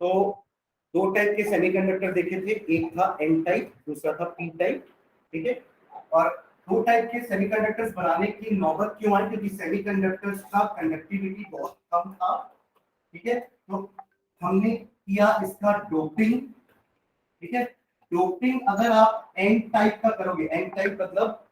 तो दो टाइप के सेमीकंडक्टर देखे थे, एक था एन टाइप, दूसरा था पी टाइप, ठीक है। और दो टाइप के सेमीकंडक्टर्स बनाने की नौबत क्यों आई? क्योंकि सेमीकंडक्टर्स का कंडक्टिविटी बहुत कम था, ठीक है। तो हमने किया इसका डोपिंग, ठीक है। डोपिंग अगर आप एन टाइप का करोगे, एन टाइप मतलब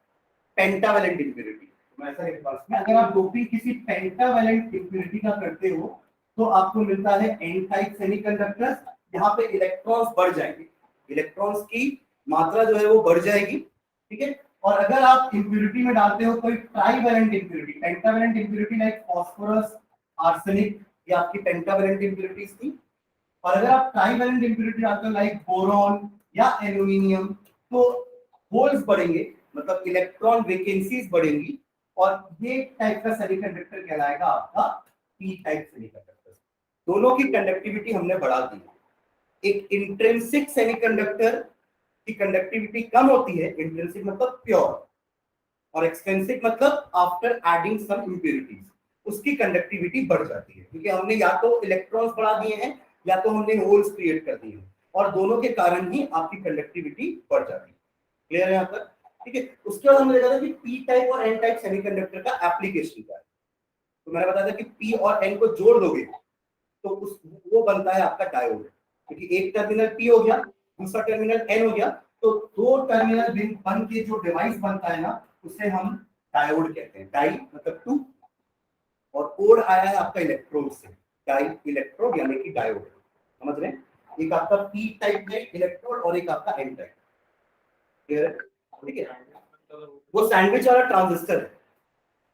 पेंटावेलेंट इंप्योरिटी, अगर आप डोपिंग किसी पेंटावेलेंट इंप्योरिटी का करते हो तो आपको मिलता है एन टाइप सेमीकंडक्टर्स, यहाँ पे इलेक्ट्रॉन्स बढ़ जाएंगे, इलेक्ट्रॉन्स की मात्रा जो है वो बढ़ जाएगी, ठीक है। और अगर आप इंप्योरिटी में डालते हो कोई trivalent impurity, pentavalent impurity like phosphorus, arsenic, ये आपकी पेंटावेलेंट इंप्योरिटीज थी। और अगर आप ट्राइवेलेंट इंप्योरिटी डालते हो लाइक बोरॉन या एल्यूमिनियम, तो होल्स बढ़ेंगे, मतलब इलेक्ट्रॉन वैकेंसीज बढ़ेंगी, और ये टाइप का सेमीकंडक्टर कहलाएगा आपका पी टाइप सेमीकंडक्टर। दोनों की कंडक्टिविटी हमने बढ़ा दी। एक इंट्रिंसिक सेमीकंडक्टर की कंडक्टिविटी कम होती है, इंट्रिंसिक मतलब प्योर, और एक्सट्रिंसिक मतलब आफ्टर एडिंग सम इंप्योरिटीज, उसकी कंडक्टिविटी बढ़ जाती है, क्योंकि हमने या तो इलेक्ट्रॉन्स बढ़ा दिए हैं या तो हमने होल्स क्रिएट कर दिए हैं, और दोनों के कारण ही आपकी कंडक्टिविटी बढ़ जाती है। क्लियर है यहाँ पर? ठीक है। उसके बाद हमने देखा था कि पी टाइप और एन टाइप सेमीकंडक्टर का एप्लीकेशन क्या है। तो मैंने बताया था कि पी और एन को जोड़ दोगे तो वो बनता है आपका डायोड, क्योंकि एक टर्मिनल पी हो गया, दूसरा टर्मिनल एन हो गया, तो दो टर्मिनल बन के जो डिवाइस बनता है ना, उसे हम डायोड कहते हैं। डाई मतलब टू, और कोड आया है आपका इलेक्ट्रोड से, डाई इलेक्ट्रोड यानी कि डायोड, समझ रहे हैं? एक आपका पी टाइप है इलेक्ट्रोड और एक आपका एन टाइप, क्लियर है? ठीक है। वो सैंडविच वाला ट्रांजिस्टर है,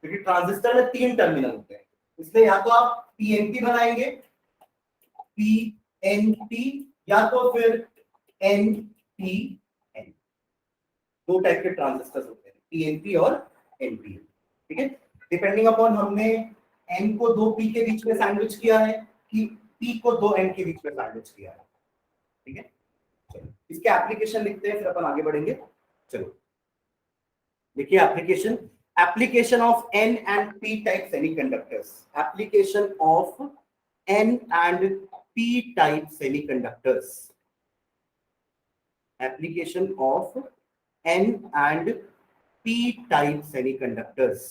क्योंकि ट्रांजिस्टर में तीन टर्मिनल होते हैं, इसलिए या तो आप पीएनपी बनाएंगे, पीएनपी, या तो फिर एनपीएन, दो टाइप के ट्रांजिस्टर्स होते हैं, पीएनपी और एनपीएन, ठीक है। डिपेंडिंग अपॉन हमने एन को दो पी के बीच में सैंडविच किया है कि पी को दो एन के बीच में सैंडविच किया है, ठीक है। चलो इसके एप्लीकेशन लिखते हैं, फिर अपन आगे बढ़ेंगे। चलो देखिए application, application of N and P type semiconductors, application of N and P type semiconductors, application of N and P type semiconductors,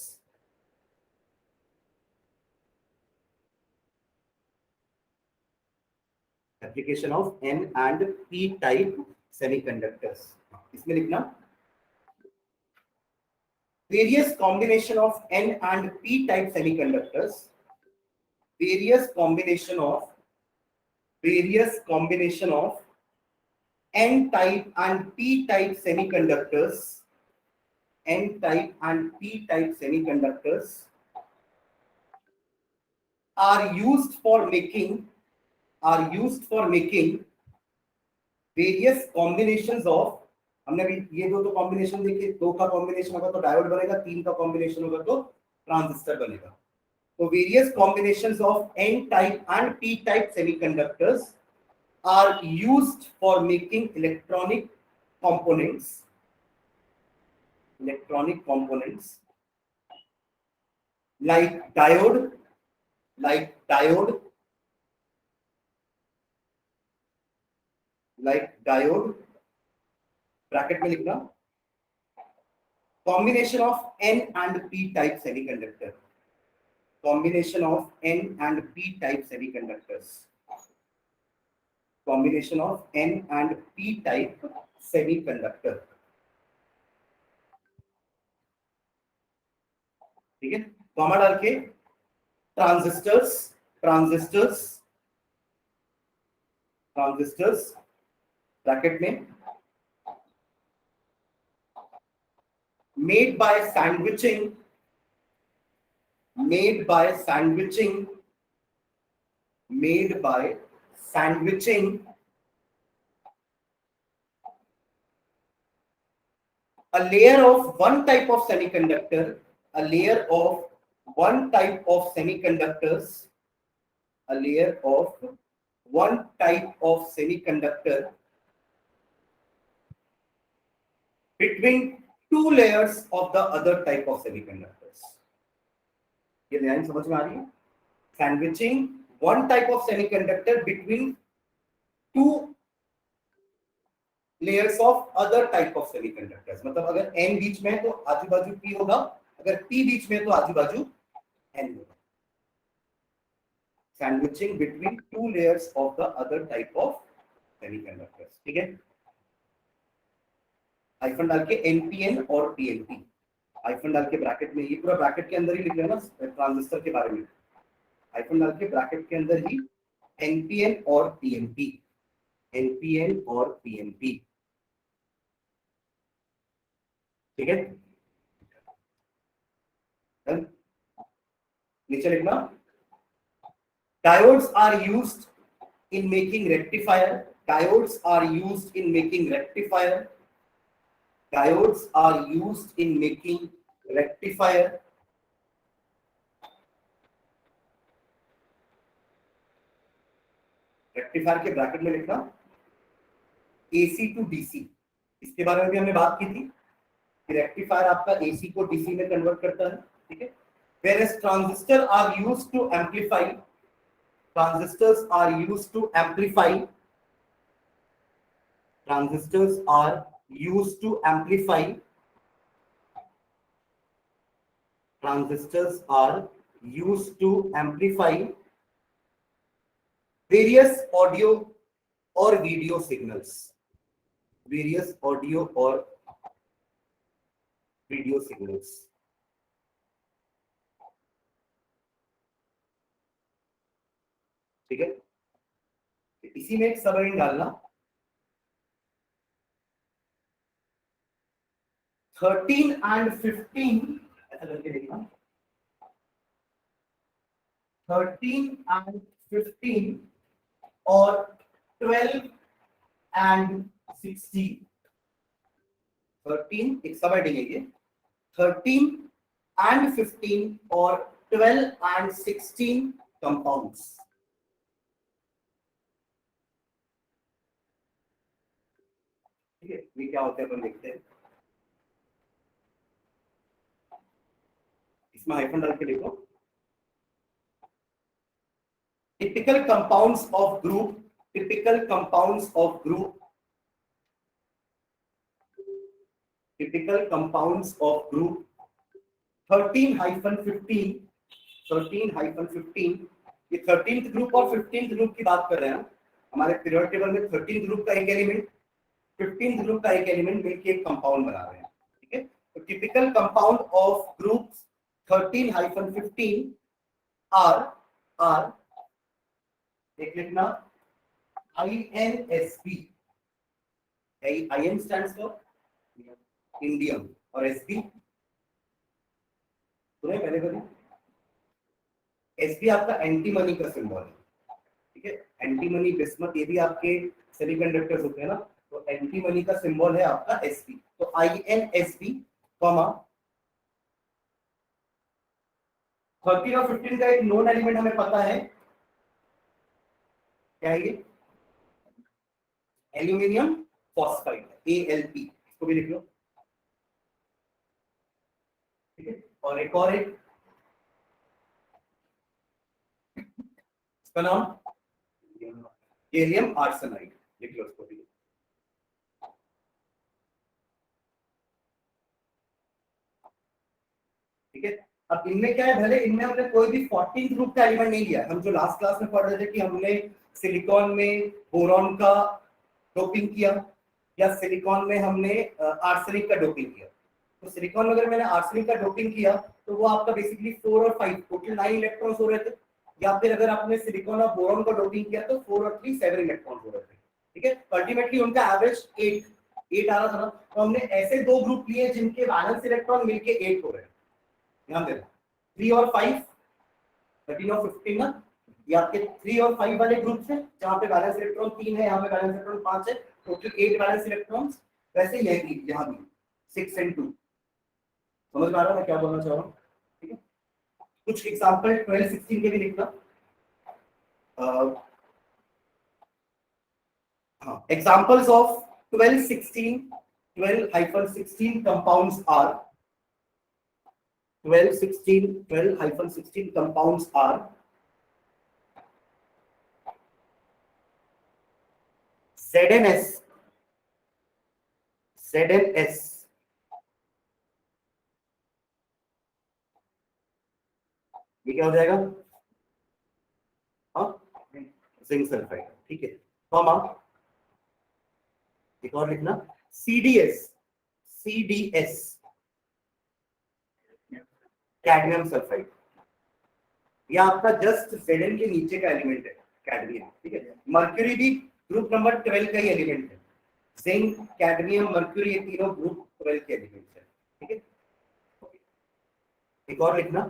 application of N and P type semiconductors, इसमें लिखना various combination of N and P type semiconductors, various combination of N type and P type semiconductors, N type and P type semiconductors are used for making various combinations of, हमने अभी ये दो तो combination देखे, दो का combination होगा तो डायोड बनेगा, तीन का कॉम्बिनेशन होगा तो ट्रांजिस्टर बनेगा। तो various combinations of N type and P type semiconductors are used for making electronic components like diode, bracket में लिखना, combination of N and P type semiconductor, combination of N and P type semiconductors, combination of N and P type semiconductor, ठीक है। Comma डाल के transistors bracket में made by sandwiching a layer of one type of semiconductor, between two layers of the other type of semiconductors. ये line समझ में आ रही है? Sandwiching one type of semiconductor between two layers of other type of semiconductors, मतलब अगर n बीच में है तो आजू बाजू p होगा, अगर p बीच में है तो आजू बाजू n होगा। Sandwiching between two layers of the other type of semiconductors, ठीक है। हाइफन डाल के npn और pnp, हाइफन डाल के ब्रैकेट में, ये पूरा ब्रैकेट के अंदर ही लिख लेना ट्रांजिस्टर के बारे में, हाइफन डाल के ब्रैकेट के अंदर ही npn और pnp, npn और pnp, ठीक है। नीचे लिखना, diodes are used in making rectifier, diodes are used in making rectifier, diodes are used in making rectifier, rectifier के ब्रैकेट में लिखना AC टू DC, इसके बारे में भी हमने बात की थी कि रेक्टिफायर आपका AC को DC में कन्वर्ट करता है, ठीक है। Whereas transistors are used to amplify, transistors are used to amplify, transistors are used to amplify, transistors are used to amplify various audio or video signals, various audio or video signals, ठीक है। इसी में एक सबलाइन डालना, 13 and 15, ऐसा करके देखना, 13 and 15 और 12 and 16, 13 एक सब हेडिंग है ये, 13 and 15 और 12 and 16 कंपाउंड्स, ठीक है। ये क्या होता है अपन देखते हैं, इसमें हाइफन डाल के लिखो, typical compounds of group, typical compounds of group, typical compounds of group 13-15, 13-15, ये 13th ग्रुप और 15th ग्रुप की बात कर रहे हैं। हमारे पीरियड टेबल में 13th ग्रुप का एक एलिमेंट, 15th ग्रुप का एक एलिमेंट मिलकर एक कंपाउंड बना रहे हैं, ठीक है। तो typical compound of groups 13-15 are एक लिखना INSP, IN stands for indium और SP सुने पहले कभी, SP आपका एंटीमनी का सिंबल है, ठीक है। एंटीमनी बिस्मथ ये भी आपके सेमीकंडक्टर्स होते हैं ना, तो एंटीमनी का सिंबल है आपका SP, तो INSP कॉमा 13 और 15 का एक नोन एलिमेंट हमें पता है, क्या है ये, एल्यूमिनियम फॉस्फाइड, ALP, इसको भी लिख लो, ठीक है। और एक इसका नाम गैलियम आर्सेनाइड, लिख लो इसको भी, ठीक है। अब इनमें क्या है, भले इनमें हमने कोई भी 14th ग्रुप का एलिमेंट नहीं लिया, हम जो लास्ट क्लास में पढ़ रहे थे कि हमने सिलिकॉन में बोरॉन का डोपिंग किया या सिलिकॉन में हमने आर्सेनिक का डोपिंग किया, तो सिलिकॉन में अगर मैंने आर्सेनिक का डोपिंग किया तो वो आपका बेसिकली 4 और 5 टोटल 9 इलेक्ट्रॉन्स हो रहे थे, या फिर अगर आपने सिलिकॉन और बोरॉन का डोपिंग किया तो 4 और 3 7 इलेक्ट्रॉन्स हो रहे थे, ठीक है। अल्टीमेटली उनका एवरेज 8 आ रहा था ना, तो हमने ऐसे दो ग्रुप लिए जिनके वैलेंस इलेक्ट्रॉन मिलके 8 हो रहे हैं, ध्यान देना 3 और 5, 13 और 15 ना, ये आपके 3 और 5 वाले ग्रुप हैं जहां पे बैलेंस इलेक्ट्रॉन 3 है, यहाँ पे बैलेंस इलेक्ट्रॉन 5 है, टोटल 8 बैलेंस इलेक्ट्रॉन्स। वैसे यहाँ भी 6 and 2, समझ में आ रहा है मैं क्या बोलना चाह रहा हूँ, ठीक है। कुछ एग्जांपल 12-16 के भी लिखना, हाँ, examples of 12-16, 12-16 compounds are, 12-16 compounds are ZnS, ZnS ये क्या हो जाएगा? हाँ, जिंक सल्फाइड, ठीक है। कॉमा, एक और लिखना, CdS, CdS कैडमियम सल्फाइड। ये आपका जस्ट Zn के नीचे का एलिमेंट है कैडमियम, ठीक है। मर्क्यूरी भी ग्रुप नंबर 12 का ही एलिमेंट है। जिंक, कैडमियम, मर्क्यूरी, ये तीनों ग्रुप 12 के एलिमेंट्स है, ठीक है। एक और लिखना,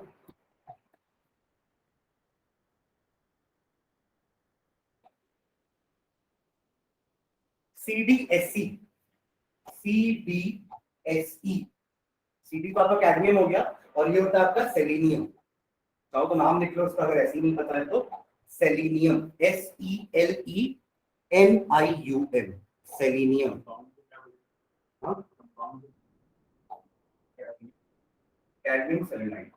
CdSe, CdSe, CD तो आपका कैडमियम हो गया, और ये होता है आपका सेलेनियम। चाहो तो नाम लिख लो उसका, अगर ऐसे ही नहीं पता है तो। Selenium, SELENIUM, selenium. Cadmium selenide,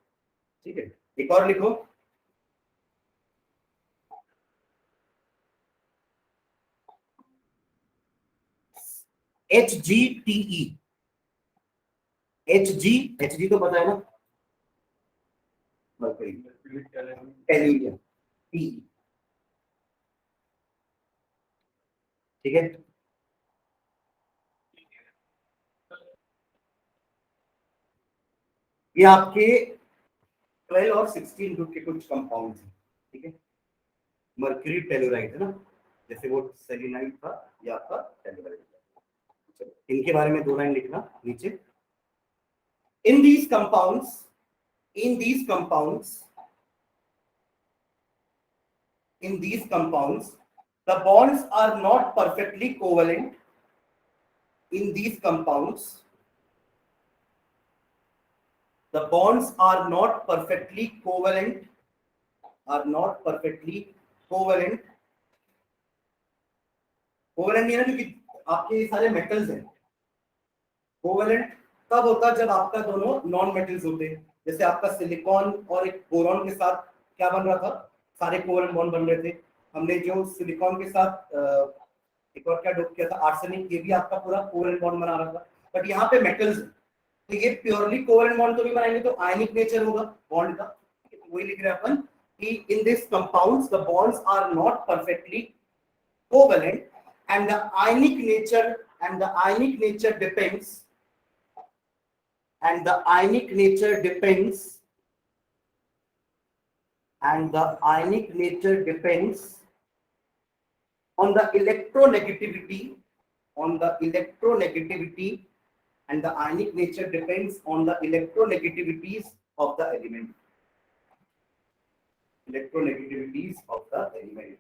ठीक है। एक और लिखो, HgTe, Hg तो पता है ना, टेलुरियम, Te, ठीक है। ये आपके 12 और 16 ग्रुप के कुछ कंपाउंड्स हैं, ठीक है। मर्क्यूरी टेलुराइड है ना, जैसे वो सेलेनाइड था, ये आपका टेलुराइड। चलो इनके बारे में 2 लाइन लिखना नीचे। In these compounds, in these compounds, in these compounds, the bonds are not perfectly covalent. In these compounds, the bonds are not perfectly covalent, are not perfectly covalent. Covalent नहीं है ना, क्योंकि आपके ये सारे मेटल्स हैं। कोवेलेंट तब होता है जब आपका दोनों नॉन मेटल्स होते हैं, जैसे आपका सिलिकॉन और एक बोरॉन के साथ क्या बन रहा था, सारे कोवेलेंट बॉन्ड बन रहे थे। हमने जो सिलिकॉन के साथ एक और क्या डोप किया था, आर्सेनिक, ये भी आपका पूरा कोवेलेंट बॉन्ड बना रहा था। बट यहाँ पे मेटल्स, तो ये प्योरली कोवेलेंट बॉन्ड तो नहीं बनाएंगे, तो आयनिक नेचर होगा बॉन्ड का, तो वही लिख रहे हैं अपन कि in this compounds the bonds are not perfectly covalent and the ionic nature depends, and the ionic nature depends, and the ionic nature depends on the electronegativity, on the electronegativity, and the ionic nature depends on the electronegativities of the element, electronegativities of the element,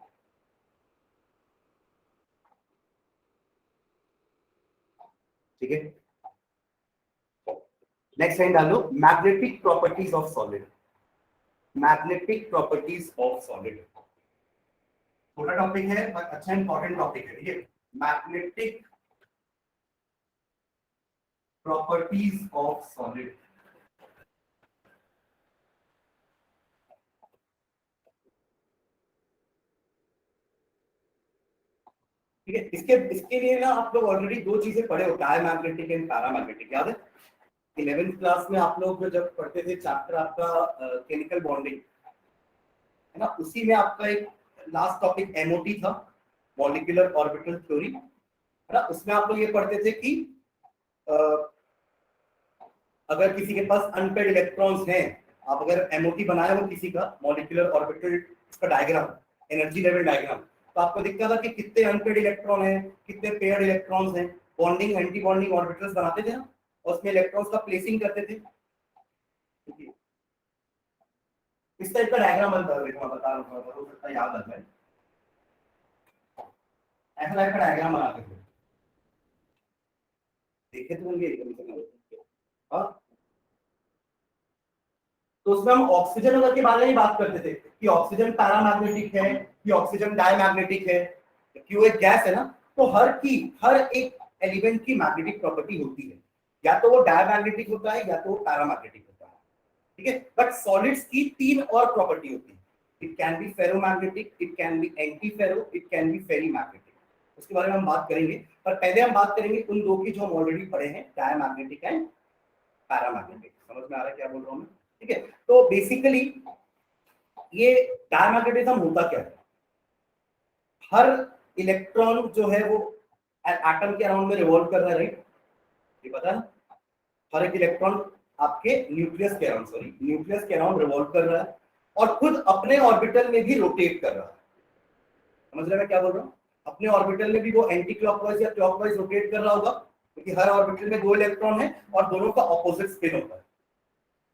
ठीक है। Next line डालो, magnetic properties of solid, magnetic properties of solid. छोटा topic है but अच्छा important topic है, ठीक है। Magnetic properties of solid, ठीक है। इसके लिए ना आप लोग ऑलरेडी 2 चीजें पढ़े हो, डायमैग्नेटिक एंड पैरामैग्नेटिक, याद है? 11th क्लास में आप लोग जब पढ़ते थे चैप्टर आपका केमिकल बॉन्डिंग, है ना, उसी में आपका एक लास्ट टॉपिक एमओटी था, मॉलिक्यूलर ऑर्बिटल थ्योरी, है ना। उसमें आप लोग ये पढ़ते थे कि अगर किसी के पास अनपेड इलेक्ट्रॉन्स हैं, आप अगर एमओटी बनाए हो किसी का मॉलिक्यूलर ऑर्बिटल का डायग्राम, एनर्जी लेवल डायग्राम, तो आपको दिखता था कि कितने अनपेड इलेक्ट्रॉन हैं, कितने पेयर्ड इलेक्ट्रॉन्स हैं, बॉन्डिंग एंटी बॉन्डिंग ऑर्बिटल्स बनाते थे ना, और उसमें इलेक्ट्रॉन्स का प्लेसिंग करते थे। इस टाइप का डायग्राम बनता है, देखो मैं बता रहा हूं, हो सकता है याद आ जाए। ऐसा टाइप का डायग्राम बनाते थे, देखे तो होंगे कभी कभी। हाँ, तो उसमें हम ऑक्सीजन के बारे में बात करते थे कि ऑक्सीजन पैरामैग्नेटिक है कि ऑक्सीजन डायमैग्नेटिक है, कि वो एक गैस है ना। तो हर एक एलिमेंट की मैग्नेटिक प्रॉपर्टी होती है, या तो वो डायमैग्नेटिक होता है या तो वो पैरामैग्नेटिक होता है, ठीक है। बट सॉलिड्स की 3 और प्रॉपर्टी होती है, it can be ferromagnetic, it can be anti ferro, it can be ferrimagnetic. उसके बारे में हम बात करेंगे, पर पहले हम बात करेंगे उन दो की जो हम ऑलरेडी पढ़े हैं, डायमैग्नेटिक एंड पैरामैग्नेटिक। समझ में आ रहा है क्या बोल रहा हूँ मैं? ठीक है, तो बेसिकली ये डायमैग्नेटिज्म होता क्या है, हर इलेक्ट्रॉन जो है वो एटम के अराउंड में रिवॉल्व कर रहा है, राइट? ये पता है, हर एक इलेक्ट्रॉन आपके न्यूक्लियस के अराउंड रिवॉल्व कर रहा है और खुद अपने ऑर्बिटल में भी रोटेट कर रहा है। समझ रहे मैं क्या बोल रहा हूँ? अपने ऑर्बिटल में भी वो एंटी क्लॉकवाइज या क्लॉकवाइज रोटेट कर रहा होगा, क्योंकि हर ऑर्बिटल में दो इलेक्ट्रॉन है और दोनों का ऑपोजिट स्पिन होता है,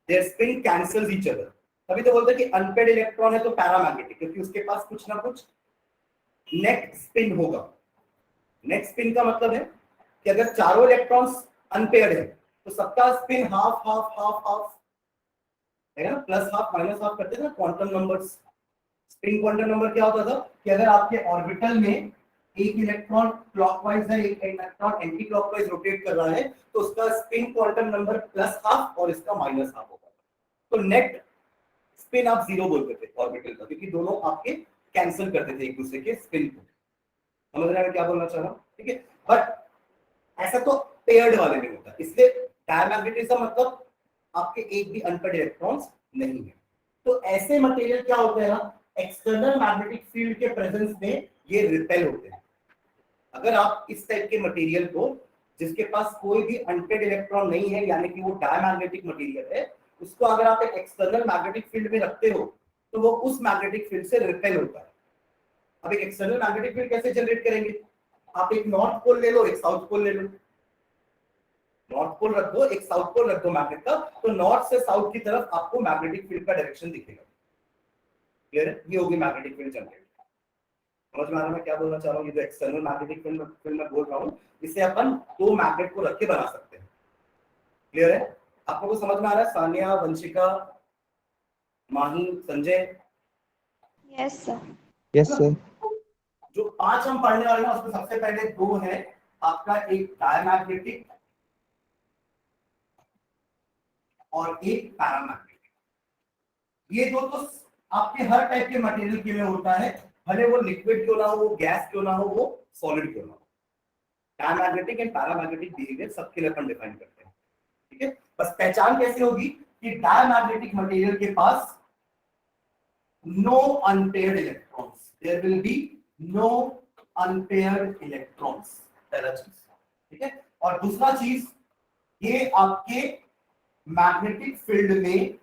their spin cancels each other. तभी तो बोलते हैं कि अनपेड इलेक्ट्रॉन है तो पैरामैग्नेटिक, क्योंकि उसके पास कुछ ना कुछ नेट स्पिन होगा। नेट स्पिन का मतलब है कि अगर चारों इलेक्ट्रॉन्स अनपेयर्ड है तो सबका spin half half half half है ना, प्लस हाफ माइनस हाफ करते थे ना quantum numbers. Spin quantum number क्या होता था कि अगर आपके ऑर्बिटल में एक इलेक्ट्रॉन क्लॉकवाइज है, एक इलेक्ट्रॉन एंटी क्लॉकवाइज रोटेट कर रहा है, तो उसका spin quantum number plus half और इसका माइनस हाफ होगा। तो नेट स्पिन आप जीरो बोलते थे ऑर्बिटल का, क्योंकि दोनों आपके कैंसिल करते थे एक दूसरे के स्पिन को। समझ रहे हैं क्या बोलना चाह रहा हूँ? ठीक है, बट ऐसा तो पेयर्ड वाले में होता है, इसलिए डायमैग्नेटिज्म मतलब आपके एक भी अनपेयर्ड इलेक्ट्रॉन्स नहीं है। तो ऐसे मटेरियल क्या होते हैं ना, एक्सटर्नल मैग्नेटिक फील्ड के प्रेजेंस में ये रिपेल होते हैं। अगर आप इस टाइप के मटेरियल को, जिसके पास कोई भी अनपेयर्ड इलेक्ट्रॉन नहीं है, यानी कि वो डायमैग्नेटिक मटेरियल है, उसको अगर आप एक एक्सटर्नल मैग्नेटिक फील्ड में रखते हो तो वो उस मैग्नेटिक फील्ड से रिपेल होता है। अब एक एक्सटर्नल मैग्नेटिक फील्ड कैसे जनरेट करेंगे? आप एक नॉर्थ पोल ले लो, एक साउथ पोल ले लो, नॉर्थ पोल रख दो, एक साउथ पोल रख दो मैग्नेट का, तो नॉर्थ से साउथ की तरफ आपको मैग्नेटिक फील्ड का डायरेक्शन दिखेगा। क्लियर है? ये होगी मैग्नेटिक फील्ड जनरेट। समझ में आ रहा है मैं क्या बोलना चाह रहा हूँ? ये जो एक्सटर्नल मैग्नेटिक फील्ड मैं बोल रहा हूँ, इसे अपन दो मैग्नेट को रख के बना सकते हैं। क्लियर है? आप लोगों को समझ में आ रहा है? Sania, Vanshika, Mahi, Sanjay? Yes sir. Yes sir. जो पांच हम पढ़ने वाले हैं उसमें सबसे पहले दो है आपका, एक डायमैग्नेटिक और एक पैरामैग्नेटिक। ये दो तो आपके हर टाइप के मटेरियल के में होता है, भले वो लिक्विड क्यों ना हो, वो गैस क्यों ना हो, वो सॉलिड क्यों ना हो। डायमैग्नेटिक एंड पैरामैग्नेटिक बिहेवियर सबके लिए अपन डिफाइन करते हैं। ठीक है, बस पहचान कैसे होगी कि डायमैग्नेटिक मटेरियल के पास no unpaired electrons, there will be no unpaired electrons, पहला चीज। ठीक है, और दूसरा चीज, ये आपके मैग्नेटिक फील्ड में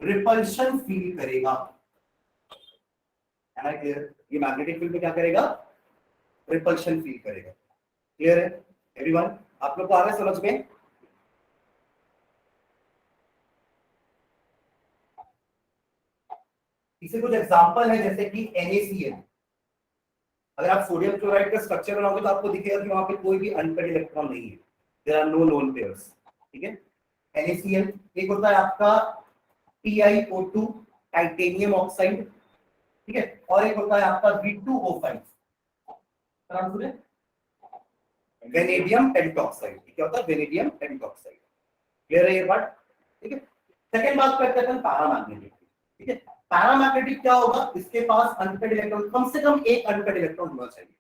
रिपल्शन फील करेगा। है ना क्लियर? ये मैग्नेटिक फील्ड में क्या करेगा? रिपल्शन फील करेगा। क्लियर है एवरीवन? आप लोग को आ रहा है समझ में? इसे कुछ एग्जांपल है, जैसे कि NaCl। अगर आप सोडियम क्लोराइड का स्ट्रक्चर बनाओगे तो आपको दिखेगा कि वहां पे कोई भी अनपेयर्ड इलेक्ट्रॉन नहीं है, there are no lone pairs. ठीक है, NaCl। एक होता है आपका TiO2, टाइटेनियम ऑक्साइड। ठीक है, और एक होता है आपका V2O5, नाम सुने? Vanadium pentoxide. क्या होता है? Vanadium pentoxide. क्लियर है ये बात? ठीक है, सेकंड बात करते हैं पैरामैग्नेटिक। ठीक है, पैरामैग्नेटिक क्या होगा? इसके पास अनपेयर्ड इलेक्ट्रॉन, कम से कम एक अनपेयर्ड इलेक्ट्रॉन होना चाहिए,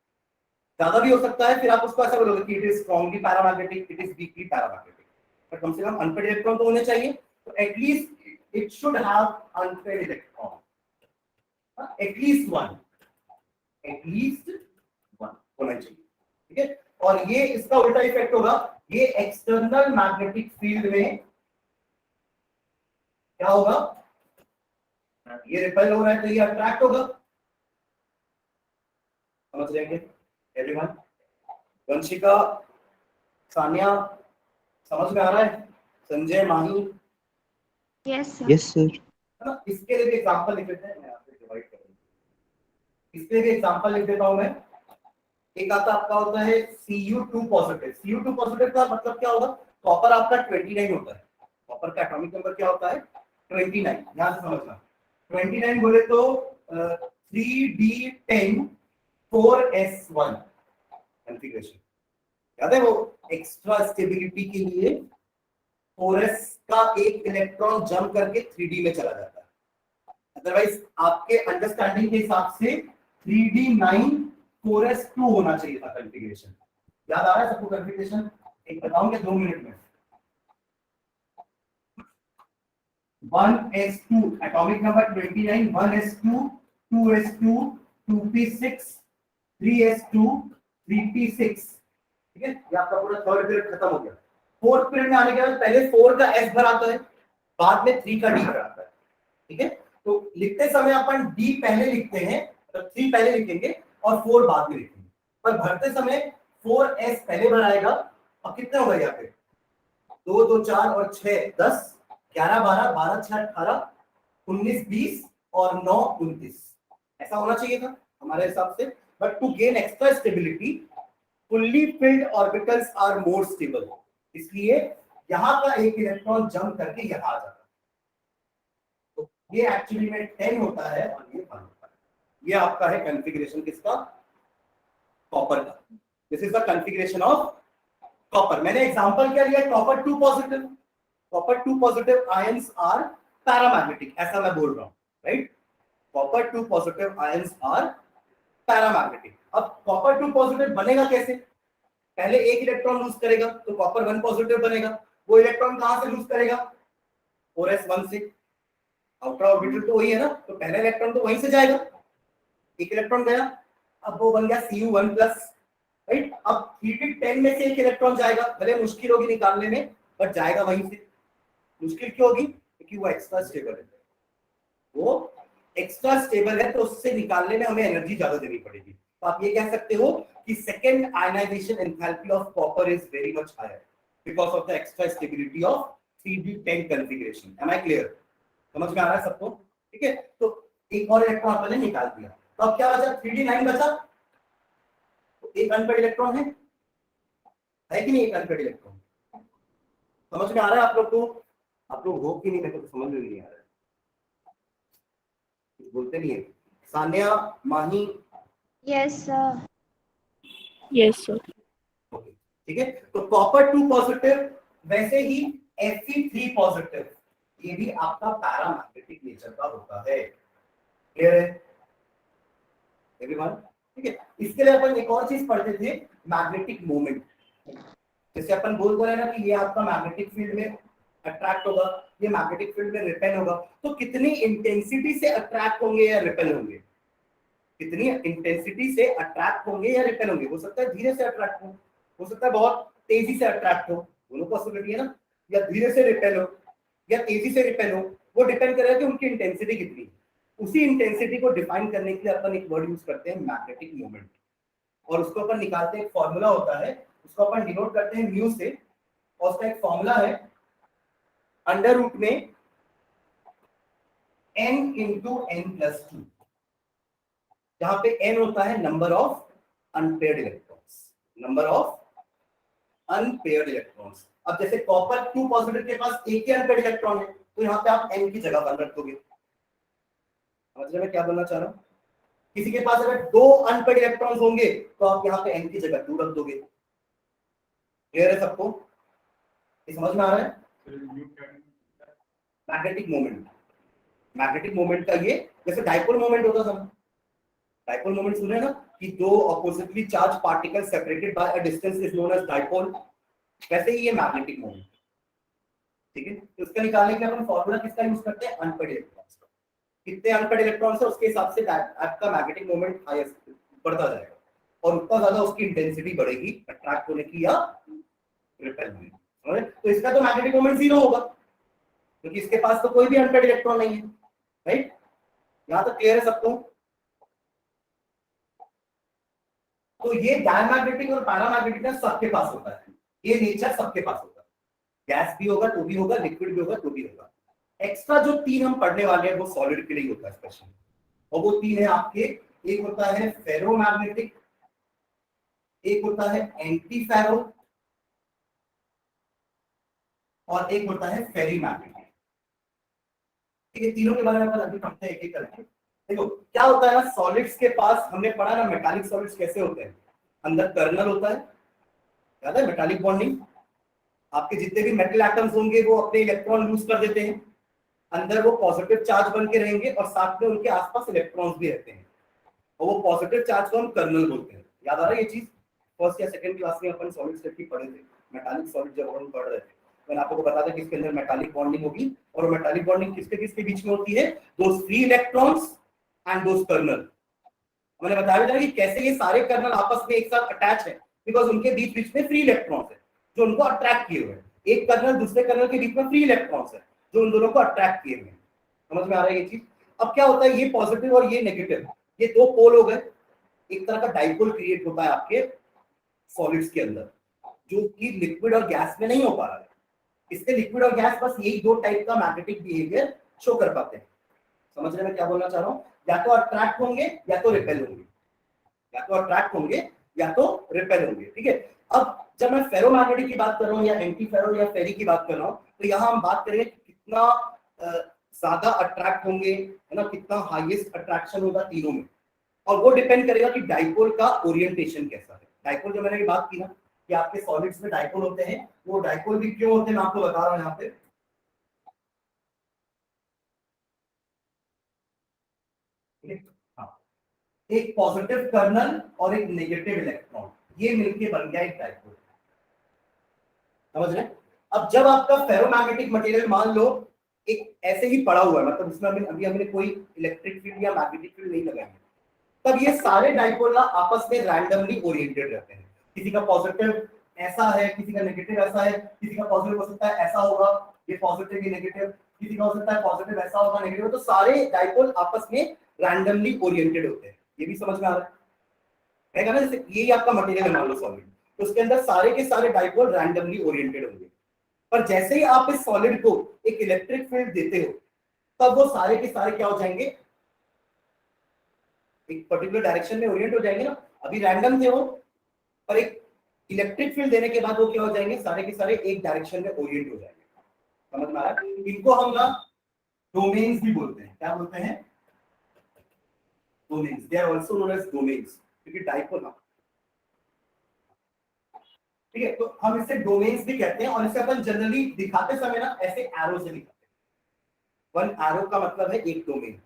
ज्यादा भी हो सकता है, फिर आप उसको ऐसा बोलोगे कि it is strongly paramagnetic, it is weekly paramagnetic, पर कम से कम अनपेयर्ड इलेक्ट्रॉन तो होने चाहिए। तो at least it should have unpaired electron, at least one होना चाहिए। ठीक है, और ये इसका उल्टा इफेक्ट होगा, ये एक्सटर्नल मैग्नेटिक फील्ड में क्या होगा? ये रिपेल हो रहा है तो ये अट्रैक्ट होगा। समझ रहे हैं एवरीवन? वंशिका, सानिया, समझ में आ रहा है? Sanjay, Mahi? Yes sir. Yes sir. है ना? इसके लिए भी एग्जांपल लिख देते हैं, मैं आपसे डिवाइड करूंगा। इसके लिए भी एग्जांपल लिख देता हूं मैं। एक आता आपका होता है Cu2 पॉजिटिव। Cu2 पॉजिटिव का मतलब क्या होगा? कॉपर आपका 29 होता है, कॉपर का एटॉमिक नंबर क्या होता है? 29। यहां से समझना, 29 बोले तो 3d10 4s1 कॉन्फ़िगरेशन। याद है वो एक्स्ट्रा स्टेबिलिटी के लिए 4s का एक इलेक्ट्रॉन जंप करके 3d में चला जाता है। अदरवाइज आपके अंडरस्टैंडिंग के हिसाब से 3d9 4s2 होना चाहिए था कॉन्फ़िगरेशन। याद आ रहा है सबको कॉन्फ़िगरेशन? एक बताऊंगा 2 मिनट में। 1s2 atomic number 29, 1s2 2s2 2p6 3s2 3p6। ठीक है, ये आपका पूरा थर्ड पीरियड खत्म हो गया। फोर्थ पीरियड में आने के बाद पहले 4 का s भर आता है, बाद में 3 का d भर आता है। ठीक है, तो लिखते समय अपन d पहले लिखते हैं, तो 3 पहले लिखेंगे और 4 बाद में लिखेंगे, पर भरते समय 4s पहले भर आएगा। अब कितने हो गए यहाँ पे? 2 2 4 और 6 10 11 12 12 6 18 19 20 और 9 29। ऐसा होना चाहिए था हमारे हिसाब से। But to gain extra stability fully filled orbitals are more stable, इसलिए यहां का एक इलेक्ट्रॉन जंप करके यहां आ जाता है। तो ये एक्चुअली में 10 होता है और ये 1 होता है। ये आपका है कॉन्फ़िगरेशन किसका? कॉपर का। This is the configuration of copper. मैंने एग्जांपल क्या लिया? Copper 2 positive. Copper 2 positive ions are paramagnetic, ऐसा मैं बोल रहा हूं, right? Copper 2 positive ions are paramagnetic. अब कॉपर 2 पॉजिटिव बनेगा कैसे? पहले एक इलेक्ट्रॉन लूज करेगा तो कॉपर 1 पॉजिटिव बनेगा। वो इलेक्ट्रॉन कहां से लूज करेगा? 4s1 से। आउटर ऑर्बिटल तो वही है ना, तो पहला इलेक्ट्रॉन तो वहीं से जाएगा। एक इलेक्ट्रॉन गया, अब वो बन गया Cu1+, राइट? अब 3d10 में से एक इलेक्ट्रॉन जाएगा, भले मुश्किल होगी निकालने में, बट जाएगा वहीं से। मुश्किल क्यों होगी? क्योंकि वो एक्स्ट्रा स्टेबल है। वो एक्स्ट्रा स्टेबल है, तो उससे निकालने में हमें एनर्जी ज्यादा देनी पड़ेगी। तो आप ये कह सकते हो कि second ionization enthalpy of copper is very much higher because of the extra stability of 3d10 configuration. Am I clear? समझ में आ रहा है सबको? ठीक है, तो एक और इलेक्ट्रॉन आपने निकाल दिया, तो अब क्या बचा? 3d9 बचा। तो एक अनपेड इलेक्ट्रॉन है कि नहीं? एक अनपेड इलेक्ट्रॉन। समझ में आ रहा है आप लोग को? आप लोग हो कि नहीं, मेरे को तो समझ में नहीं आ रहा है, बोलते नहीं है। सान्या, माही? Yes, sir. Yes, sir. Okay, ठीक है। तो कॉपर 2 पॉजिटिव, वैसे ही Fe3 पॉजिटिव, ये भी आपका पैरामैग्नेटिक नेचर का होता है। क्लियर है एवरीवन? ठीक है, इसके लिए अपन एक और चीज पढ़ते थे, मैग्नेटिक मोमेंट। जैसे अपन बोल रहे हैं ना कि ये आपका मैग्नेटिक फील्ड में अट्रैक्ट होगा, ये मैग्नेटिक फील्ड में रिपेल होगा, तो कितनी इंटेंसिटी से अट्रैक्ट होंगे या रिपेल होंगे? कितनी इंटेंसिटी से अट्रैक्ट होंगे या रिपेल होंगे? हो सकता है धीरे से अट्रैक्ट हो सकता है बहुत तेजी से अट्रैक्ट हो, दोनों पॉसिबिलिटी है ना, या धीरे से रिपेल हो या तेजी से रिपेल हो। वो डिपेंड करेगा कि उनकी इंटेंसिटी कितनी है। उसी इंटेंसिटी को डिफाइन करने के लिए अपन एक वर्ड यूज करते हैं, मैग्नेटिक मोमेंट, और उसको अपन निकालते हैं, एक फॉर्मूला होता है, उसको अपन डिनोट करते हैं म्यू से, और उसका एक फॉर्मूला है अंडर रूट में n इंटू n+2, जहां पे n होता है number of unpaired electrons, number of unpaired electrons. अब जैसे कॉपर 2 पॉजिटिव के पास एक ही अनपेयर्ड इलेक्ट्रॉन है, तो यहाँ पे आप n की जगह 1 रख दोगे। समझ मैं क्या बोलना चाह रहा हूँ? किसी के पास अगर 2 अनपेयर्ड इलेक्ट्रॉन्स होंगे तो आप यहाँ पे n की जगह 2 रख दोगे। क्लियर है सबको? ये समझ में आ रहा है? मैग्नेटिक मोमेंट, मैग्नेटिक मोमेंट का ये जैसे डाइपोल मोमेंट होता था, डाइपोल मोमेंट सुने ना कि दो oppositely charge particle separated by a distance is known as dipole, वैसे ही ये मैग्नेटिक मोमेंट। ठीक है, तो इसका निकालने के लिए अपन फार्मूला किसका यूज करते हैं? अनपेयर्ड इलेक्ट्रॉन्स का। कितने अनपेयर्ड इलेक्ट्रॉन्स है उसके हिसाब से आपका मैग्नेटिक मोमेंट हाईएस्ट बढ़ता जाएगा, और उतना ज्यादा उसकी इंटेंसिटी बढ़ेगी अट्रैक्ट होने की या रिपेल होने की। तो इसका तो मैग्नेटिक मोमेंट 0 होगा क्योंकि इसके पास तो कोई भी अनपेयर्ड इलेक्ट्रॉन नहीं है, राइट? यहां तक क्लियर है सबको? तो ये डायमैग्नेटिक और पैरामैग्नेटिक सबके पास होता है, ये नेचर सबके पास होता है। गैस भी होगा तो भी होगा, लिक्विड भी होगा तो भी होगा। एक्स्ट्रा जो 3 हम पढ़ने वाले हैं वो सॉलिड के लिए होता है स्पेशली, और वो 3 है आपके, एक होता है फेरोमैग्नेटिक, एक होता है एंटी फेरो, और एक होता है फेरीमैग्नेटिक। ठीक है, तीनों के बारे में अपन अभी पढ़ते हैं एक-एक करके। देखो क्या होता है ना, सॉलिड्स के पास हमने पढ़ा ना मेटालिक सॉलिड्स कैसे होते हैं, अंदर कर्नल होता है, याद है? मेटालिक बॉन्डिंग, आपके जितने भी मेटल एटम्स होंगे वो अपने इलेक्ट्रॉन लूज कर देते हैं, अंदर वो पॉजिटिव चार्ज बन के रहेंगे और साथ में उनके आसपास इलेक्ट्रॉन्स भी रहते हैं। और वो पॉजिटिव चार्ज को हम कर्नल बोलते हैं। याद आ रहा है ये चीज? फर्स्ट या सेकंड क्लास में अपन सॉलिड स्टेट की पढ़े थे, मेटालिक सॉलिड जब हम पढ़ रहे थे मैंने आपको बताया था कि इसके अंदर मेटालिक बॉन्डिंग होगी, और मेटालिक बॉन्डिंग किसके किसके बीच में होती है? Those free electrons and those kernel. मैंने बताया था कि कैसे ये सारे कर्नल आपस में एक साथ अटैच है, बिकॉज उनके बीच बीच में फ्री इलेक्ट्रॉन्स है जो उनको अट्रैक्ट किए हुए हैं। एक कर्नल दूसरे कर्नल के बीच में फ्री इलेक्ट्रॉन्स है जो उन दोनों को अट्रैक्ट किए हुए हैं। समझ में आ रहा है ये चीज? अब क्या होता है, ये पॉजिटिव और ये नेगेटिव, ये दो पोल हो गए, एक तरह का डाइपोल क्रिएट होता है आपके सॉलिड्स के अंदर, जो कि लिक्विड और गैस में नहीं हो पा रहा है। इससे लिक्विड और गैस बस यही दो टाइप का मैग्नेटिक बिहेवियर शो कर पाते हैं। समझ रहे हैं मैं क्या बोलना चाह रहा हूं? या तो अट्रैक्ट होंगे या तो रिपेल होंगे, या तो अट्रैक्ट होंगे या तो रिपेल होंगे। ठीक है, अब जब मैं फेरोमैग्नेटिक की बात कर रहा हूं या एंटी फेरो या फेरी की बात कर रहा हूं, तो यहां हम बात करेंगे कि कितना ज्यादा अट्रैक्ट होंगे, है ना, कितना हाईएस्ट अट्रैक्शन होगा तीनों में, और वो डिपेंड करेगा कि डाइपोल का ओरिएंटेशन कैसा है। डाइपोल जो मैंने ये बात की ना कि आपके सॉलिड्स में डाइपोल होते हैं, वो डाइपोल भी क्यों होते हैं मैं आपको बता रहा हूं यहाँ पे। हाँ, एक पॉजिटिव कर्नल और एक नेगेटिव इलेक्ट्रॉन, ये मिलके बन गया एक डाइपोल। समझ रहे? अब जब आपका फेरोमैग्नेटिक मटेरियल मान लो एक ऐसे ही पड़ा हुआ है, मतलब उसमें अभी हमने कोई इलेक्ट्रिक फील्ड या मैग्नेटिक फील्ड नहीं लगाई है, तब ये सारे डाइपोल आपस में रैंडमली ओरिएंटेड रहते हैं। किसी का पॉजिटिव ऐसा है, किसी का नेगेटिव ऐसा है, किसी का पॉजिटिव हो सकता है ऐसा होगा, ये पॉजिटिव ये नेगेटिव, किसी का हो सकता है पॉजिटिव ऐसा होगा नेगेटिव, तो सारे डाइपोल आपस में रैंडमली ओरिएंटेड होते हैं। ये भी समझ में आ रहा है ना? जैसे ये आपका मटेरियल मान लो सॉलिड, तो उसके अंदर सारे के सारे डाइपोल रैंडमली ओरिएंटेड होंगे, पर जैसे ही आप इस सॉलिड को एक इलेक्ट्रिक फील्ड देते हो तब वो सारे के सारे क्या हो जाएंगे? एक पर्टिकुलर डायरेक्शन में ओरिएंट हो जाएंगे ना। अभी रैंडम थे वो, पर एक इलेक्ट्रिक फील्ड देने के बाद वो क्या हो जाएंगे? सारे के सारे एक डायरेक्शन में ओरिएंट हो जाएंगे। समझ में आ रहा है? इनको हम ना डोमेन्स भी बोलते हैं। क्या बोलते हैं? Domains. They are also known as domains, क्योंकि डाइपोल ना, ठीक है, तो हम इसे डोमेन्स भी कहते हैं, और इसे अपन जनरली दिखाते समय ना ऐसे एरो से दिखाते हैं। वन एरो का मतलब है एक डोमेन,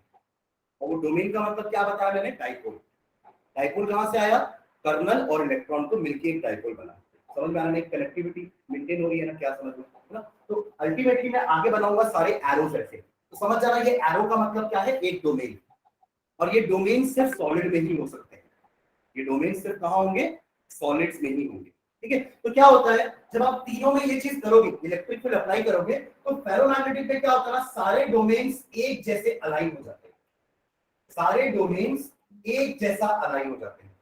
और वो डोमेन का मतलब क्या बताया मैंने? डाइपोल। डाइपोल कहां से आया? कर्नल और इलेक्ट्रॉन को मिलकर एक डाइपोल बना। समझ में आ रहा है? कनेक्टिविटी मेंटेन हो रही है ना? क्या समझ में है ना? तो अल्टीमेटली मैं आगे बनाऊंगा सारे एरोस ऐसे, तो समझ जाना ये एरो का मतलब क्या है? एक डोमेन। और ये डोमेन सिर्फ सॉलिड में ही हो सकते हैं। ये डोमेन सिर्फ कहां होंगे? सॉलिड्स में ही होंगे। ठीक है, तो क्या होता है जब आप तीनों में ये चीज करोगे, इलेक्ट्रिक फील्ड अप्लाई करोगे, तो फेरोमैग्नेटिक में क्या होता है ना, सारे डोमेन्स एक जैसे अलाइन हो जाते हैं। सारे डोमेन्स एक जैसा अलाइन हो जाते हैं।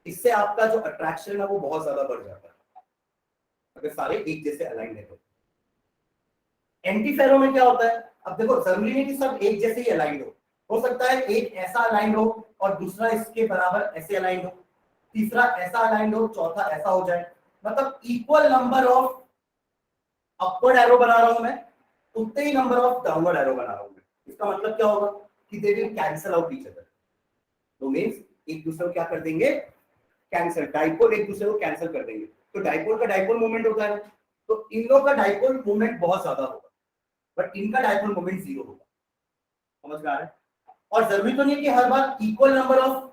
इससे आपका जो अट्रैक्शन है वो बहुत ज्यादा बढ़ जाता है, अगर सारे एक जैसे अलाइन है तो। एंटी फेरो में क्या होता है? अब देखो, जरूरी नहीं कि सब एक जैसे ही अलाइन हो सकता है एक ऐसा अलाइन हो और दूसरा इसके बराबर ऐसे अलाइन हो, तीसरा ऐसा अलाइन हो, चौथा ऐसा हो जाए। मतलब equal number of upward arrow बना रहा हूं मैं, उतने ही नंबर ऑफ डाउनवर्ड एरो बना रहा हूं मैं। इसका मतलब क्या होगा कि they will cancel out each other. Domains एक दूसरे को क्या कर देंगे? कैंसिल। डाइपोल एक दूसरे को कैंसिल कर देंगे। तो डाइपोल का डाइपोल मोमेंट होता है, तो इन लोगों का डाइपोल मोमेंट बहुत ज्यादा होगा, बट इनका डाइपोल मोमेंट जीरो होगा। समझ में आ रहा है? और जरूरी तो नहीं है कि हर बार इक्वल नंबर ऑफ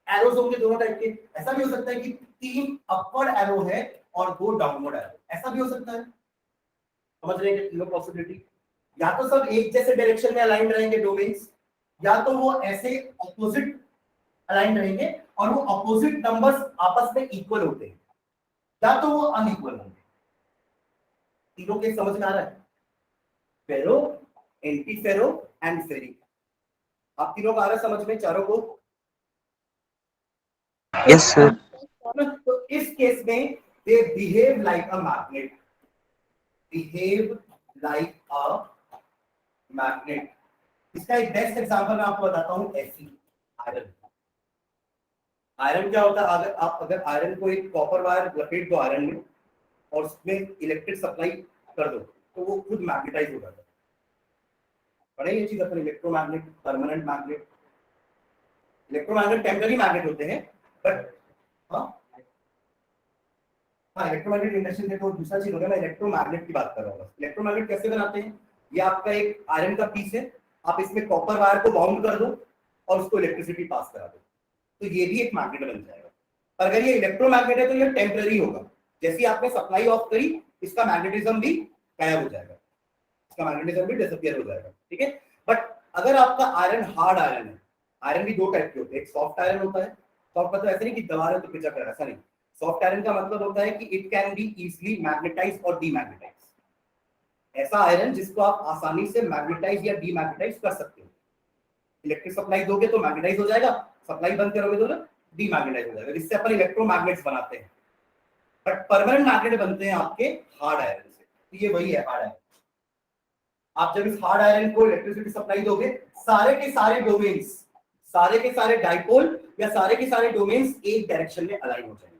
एरोज होंगे दोनों टाइप के। ऐसा भी हो सकता है कि 3 अपवर्ड एरो है और 2 डाउनवर्ड एरो, ऐसा भी हो सकता है। समझ रहे हैं? तीनों पॉसिबिलिटी, या तो सब एक जैसे डायरेक्शन में अलाइन रहेंगे डोमेन्स, या तो वो ऐसे ऑपोजिट अलाइन रहेंगे और वो ऑपोजिट नंबर्स आपस में इक्वल होते हैं, या तो वो अनइक्वल होंगे। तीनों के समझ में आ रहा है? फेरो, एंटी फेरो एंड फेरी। आप तीनों का आ रहा है समझ में? चारों को? Yes, sir. तो इस केस में they behave like a magnet, behave like a magnet. इसका एक बेस्ट एग्जांपल मैं आपको बताता हूं, Fe, आयरन। आयरन क्या होता है? अगर आयरन को एक कॉपर वायर लपेट दो आयरन में और उसमें इलेक्ट्रिक सप्लाई कर दो, तो वो खुद मैग्नेटाइज हो जाता है। पढ़े ये चीज अपन? Electromagnet, permanent magnet. Electromagnet temporary magnet होते हैं, बट इलेक्ट्रोमैग्नेट इंडक्शन तो दूसरा चीज हो गया। मैं इलेक्ट्रोमैग्नेट की बात कर रहा हूँ। इलेक्ट्रोमैग्नेट कैसे बनाते हैं? ये आपका एक आयरन का पीस है, आप इसमें कॉपर वायर को बाउंड कर दो और उसको इलेक्ट्रिसिटी पास करा दो, तो ये भी एक मैग्नेट बन जाएगा। पर अगर ये इलेक्ट्रोमैग्नेट है तो ये टेम्पररी होगा, जैसे ही आपने सप्लाई ऑफ करी इसका मैग्नेटिज्म भी गायब हो जाएगा, इसका मैग्नेटिज्म भी डिसअपियर हो जाएगा, ठीक है। बट अगर आपका आयरन हार्ड आयरन है, आयरन भी दो टाइप के होते हैं, एक सॉफ्ट आयरन होता है, सॉफ्ट मतलब ऐसा नहीं कि दबा रहे तो पिचक रहा है, ऐसा नहीं। सॉफ्ट आयरन का मतलब होता है कि it can be easily magnetize और डीमैग्नेटाइज, ऐसा आयरन जिसको आप आसानी से मैग्नेटाइज या डीमैग्नेटाइज कर सकते हो। इलेक्ट्रिक सप्लाई दोगे तो मैग्नेटाइज हो जाएगा, सप्लाई बंद करोगे तो डीमैग्नेटाइज हो जाएगा, जिससे अपन इलेक्ट्रोमैग्नेट्स बनाते हैं। बट परमानेंट मैग्नेट बनते हैं आपके हार्ड आयरन से, तो ये वही है हार्ड आयरन। आप जब इस हार्ड आयरन को इलेक्ट्रिसिटी सप्लाई दोगे, सारे के सारे डोमेन्स, सारे के सारे डाइपोल या सारे के सारे डोमेन्स एक डायरेक्शन में अलाइन हो जाएंगे,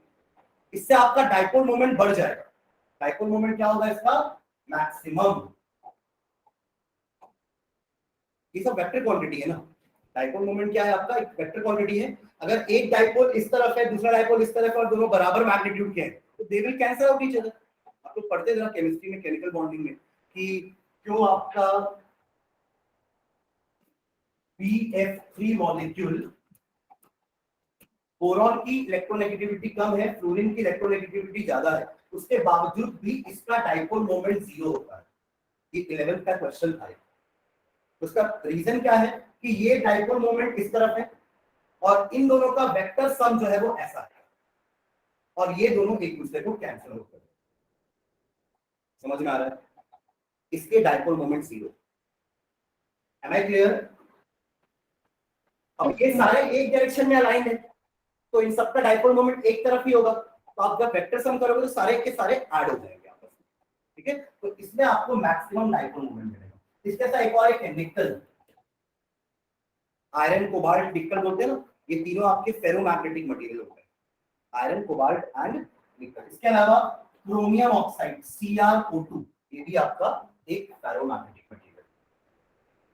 इससे आपका डाइपोल मोमेंट बढ़ जाएगा। डाइपोल मोमेंट क्या होगा इसका? मैक्सिमम। ये सब वेक्टर क्वांटिटी है ना, डाइपोल मोमेंट क्या है आपका? एक वेक्टर क्वांटिटी है। अगर एक डाइपोल इस तरफ है, दूसरा डाइपोल इस तरफ है और दोनों बराबर मैग्नीट्यूड के हैं तो they will cancel out each other. आप लोग पढ़ते थे ना केमिस्ट्री में, केमिकल बॉन्डिंग में, कि क्यों आपका BF3 मॉलिक्यूल, बोरॉन की इलेक्ट्रोनेगेटिविटी कम है, फ्लोरीन की इलेक्ट्रोनेगेटिविटी ज्यादा है, उसके बावजूद भी इसका डाइपोल मोमेंट 0 होता है। ये 11th का क्वेश्चन था। उसका रीजन क्या है कि ये डाइपोल मोमेंट इस तरफ है और इन दोनों का वेक्टर सम जो है वो ऐसा है और ये दोनों एक दूसरे को कैंसिल होते हैं। समझ में आ रहा है? इसके dipole moment 0। Am I clear? अब ये सारे एक डायरेक्शन में अलाइन है तो इन सबका डाइपोल मोमेंट एक तरफ ही होगा, तो आप जब वेक्टर सम करोगे तो सारे के सारे ऐड हो जाएंगे आपस में, ठीक है। तो इसमें आपको मैक्सिमम डाइपोल मोमेंट मिलेगा। इसके साथ एक और एक निकल, आयरन, कोबाल्ट, निकल बोलते हैं ना, ये तीनों आपके फेरोमैग्नेटिक मटेरियल होते हैं, आयरन, कोबाल्ट एंड निकल। इसके अलावा क्रोमियम ऑक्साइड CrO2, ये भी आपका एक फेरोमैग्नेटिक मटेरियल,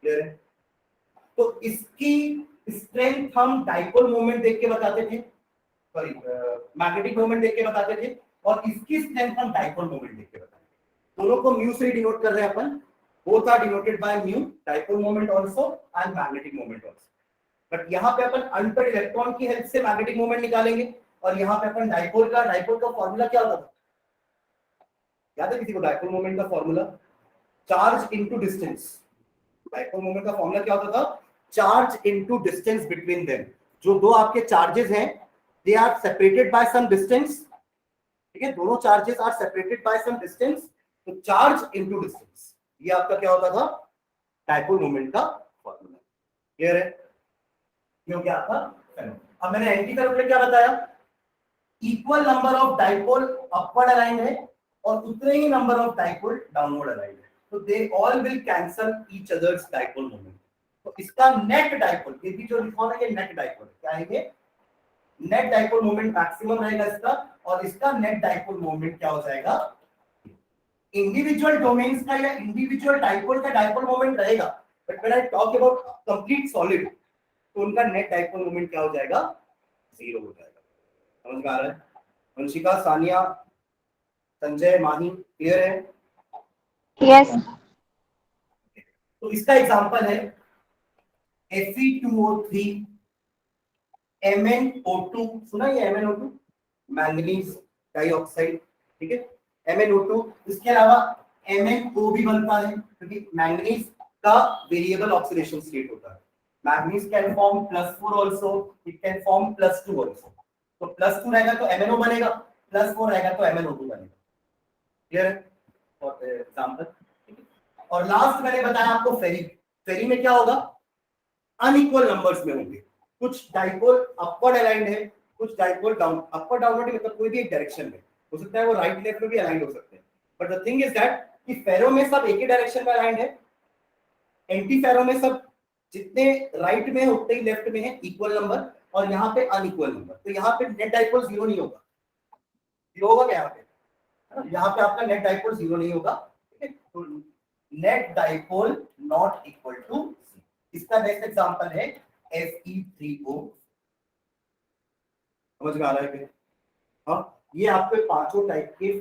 क्लियर है? तो इसकी स्ट्रेंथ हम डाइपोल मोमेंट देख के बताते थे, सॉरी मैग्नेटिक मोमेंट देख के बताते थे, और इसकी स्ट्रेंथ हम डाइपोल मोमेंट देख के बताते थे। दोनों को म्यू से डिनोट कर रहे हैं अपन, both are denoted by mu, dipole moment also and magnetic moment also. But यहाँ पे अपन अनपेड इलेक्ट्रॉन की हेल्प से मैग्नेटिक मोमेंट निकालेंगे और यहाँ पे अपन डाइपोल का फॉर्मूला क्या होता था? याद है किसी को डाइपोल मोमेंट का formula? Charge into distance. Dipole moment का फॉर्मूला क्या होता था? Charge into distance between them. जो दो आपके चार्जेस हैं, they are separated by some distance, ठीक है, दोनों charges are separated by some distance, तो चार्ज इनटू डिस्टेंस, ये आपका क्या होता था? डाइपोल मोमेंट का फॉर्मूला। क्लियर है? ये हो गया आपका फेरो। अब मैंने एंटी फेरो के लिए क्या बताया? Equal number of dipole upward aligned है और उतने ही number of dipole downward aligned है, तो they all will cancel each others dipole moment. तो इसका नेट डाइपोल, ये भी जो लिखा है ये नेट डाइपोल क्या है? ये नेट डाइपोल मोमेंट मैक्सिमम रहेगा इसका, और इसका नेट डाइपोल मोमेंट क्या हो जाएगा? इंडिविजुअल डोमेन्स का या इंडिविजुअल डाइपोल का डाइपोल मोमेंट रहेगा, but when I talk about complete solid तो उनका नेट डाइपोल मोमेंट क्या हो जाएगा? 0 हो जाएगा। समझ में आ रहा है? वंशिका, सानिया, संजय, माही, क्लियर है? Yes. तो इसका एग्जांपल है Fe2O3 MnO2, सुना ये MnO2, मैंगनीज डाइऑक्साइड, ठीक है, MnO2। इसके अलावा MnO भी बनता है क्योंकि मैंगनीज का वेरिएबल ऑक्सीडेशन स्टेट होता है। Manganese can form +4 also, it can form +2 also. तो +2 रहेगा तो MnO बनेगा, +4 रहेगा तो MnO2 बनेगा। क्लियर है? और एग्जांपल, और लास्ट मैंने बताया आपको फेरी। फेरी में क्या होगा? अनइक्वल नंबर्स में होंगे, कुछ डाइपोल अपवर्ड अलाइंड है, कुछ डाइपोल डाउन, अपवर्ड डाउनवर्ड मतलब कोई भी एक डायरेक्शन में हो सकता है, वो राइट लेफ्ट में भी अलाइंड हो सकते हैं। But the thing is that कि फेरो में सब एक ही डायरेक्शन में अलाइंड है, एंटी फेरो में सब जितने राइट में है उतने ही लेफ्ट में है इक्वल नंबर, और यहाँ पे अनइक्वल नंबर। तो यहाँ पे नेट डाइपोल 0 नहीं होगा। 0 होगा क्या यहाँ पे? यहाँ पे आपका नेट डाइपोल 0 नहीं होगा, ठीक है। तो net dipole not equal to 0। इसका नेक्स्ट एग्जांपल है Fe3O। समझ में आ रहा है क्या? हाँ, ये आपके पांचों टाइप के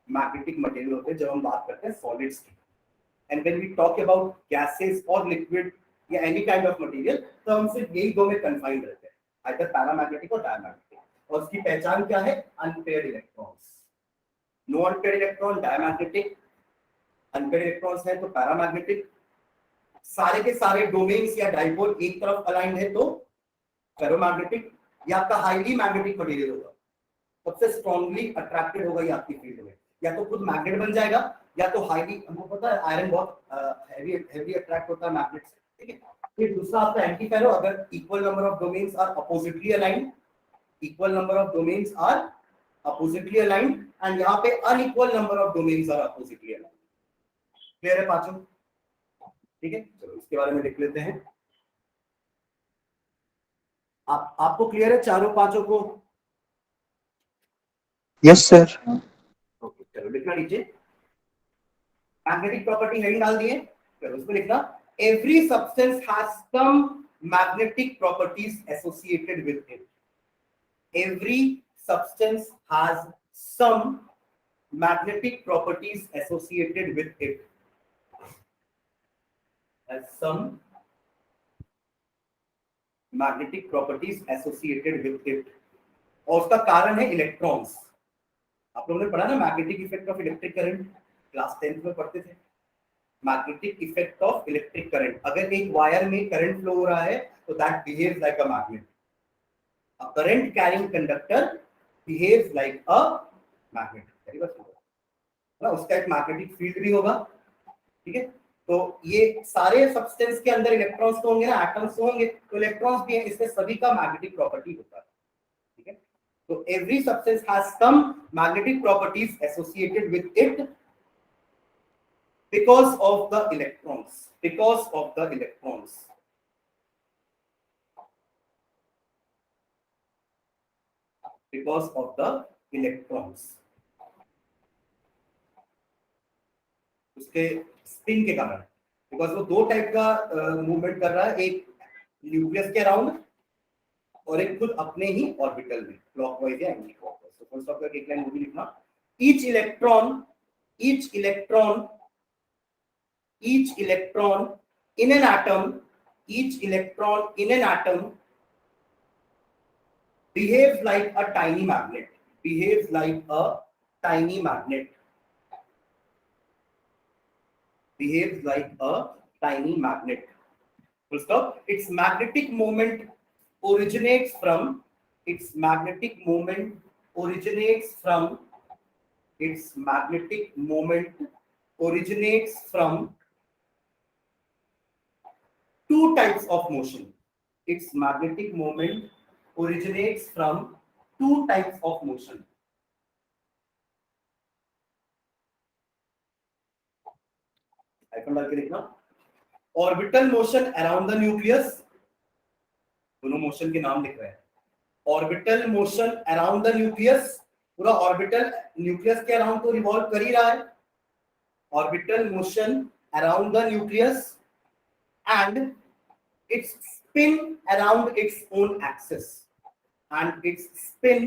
मैग्नेटिक मटेरियल होते हैं जब हम बात करते हैं सॉलिड्स की। And when we talk about gases और लिक्विड, या एनी काइंड ऑफ मटेरियल, तो हम सिर्फ यही दो में कन्फाइंड रहते हैं, आइदर पैरामैग्नेटिक और डायमैग्नेटिक। और उसकी पहचान क्या है? Unpaired electrons. No unpaired electron diamagnetic, unpaired electrons है तो पैरामैग्नेटिक। सारे के सारे डोमेन्स या डाइपोल एक तरफ अलाइंड है तो फेरोमैग्नेटिक। या आपका हाईली मैग्नेटिक मटेरियल होगा, सबसे स्ट्रांगली अट्रैक्टेड होगा ये आपकी फील्ड में, या तो खुद मैग्नेट बन जाएगा या तो हाईली, हमको पता है आयरन बहुत हेवी अट्रैक्ट होता है मैग्नेट से, ठीक है। फिर दूसरा आपका एंटी फेरो, अगर equal number of domains are oppositely aligned, equal number of domains are oppositely aligned, and यहाँ पे unequal number of domains are oppositely aligned. Clear है पांचों? ठीक है, चलो इसके बारे में लिख लेते हैं। आपको क्लियर है चारों पांचों को? Yes sir. ओके, चलो लिखना नीचे। मैग्नेटिक प्रॉपर्टी हेडिंग डाल दिए, फिर उसमें लिखना every substance has some magnetic properties associated with it. Every substance has some magnetic properties associated with it. Has some magnetic properties associated with it। और उसका कारण है इलेक्ट्रॉन्स। आप लोगों ने पढ़ा ना magnetic effect of electric current, class 10th में पढ़ते थे। Magnetic effect of electric current, अगर एक वायर में करंट फ्लो हो रहा है तो that behaves like a magnet. A current carrying conductor behaves like a magnet, ना उसका एक मैग्नेटिक फील्ड भी होगा, ठीक है। तो ये सारे सब्सटेंस के अंदर इलेक्ट्रॉन्स तो होंगे ना, एटम्स तो होंगे, तो इलेक्ट्रॉन्स भी हैं, इसमें सभी का मैग्नेटिक प्रॉपर्टी होता है, ठीक है। तो every substance has some magnetic properties associated with it because of the electrons, because of the electrons. Because of the electrons, उसके स्पिन के कारण, बिकॉज वो दो टाइप का मूवमेंट कर रहा है, एक न्यूक्लियस के अराउंड और एक खुद अपने ही ऑर्बिटल में, क्लॉकवाइज या एंटी क्लॉकवाइज। तो फर्स्ट ऑफ एक लाइन वो भी लिखना, each electron in an atom, each electron in an atom behaves like a tiny magnet, behaves like a tiny magnet, behaves like a tiny magnet, full stop। Its magnetic moment originates from, its magnetic moment originates from, its magnetic moment originates from two types of motion, its magnetic moment originates from two types of motion। Icon डाल के लिखना, orbital motion around the nucleus, दोनों motion के नाम लिख रहे हैं। Orbital motion around the nucleus, पूरा ऑर्बिटल न्यूक्लियस के अराउंड तो रिवॉल्व कर ही रहा है। Orbital motion around the nucleus and it's spin around its own axis, and its spin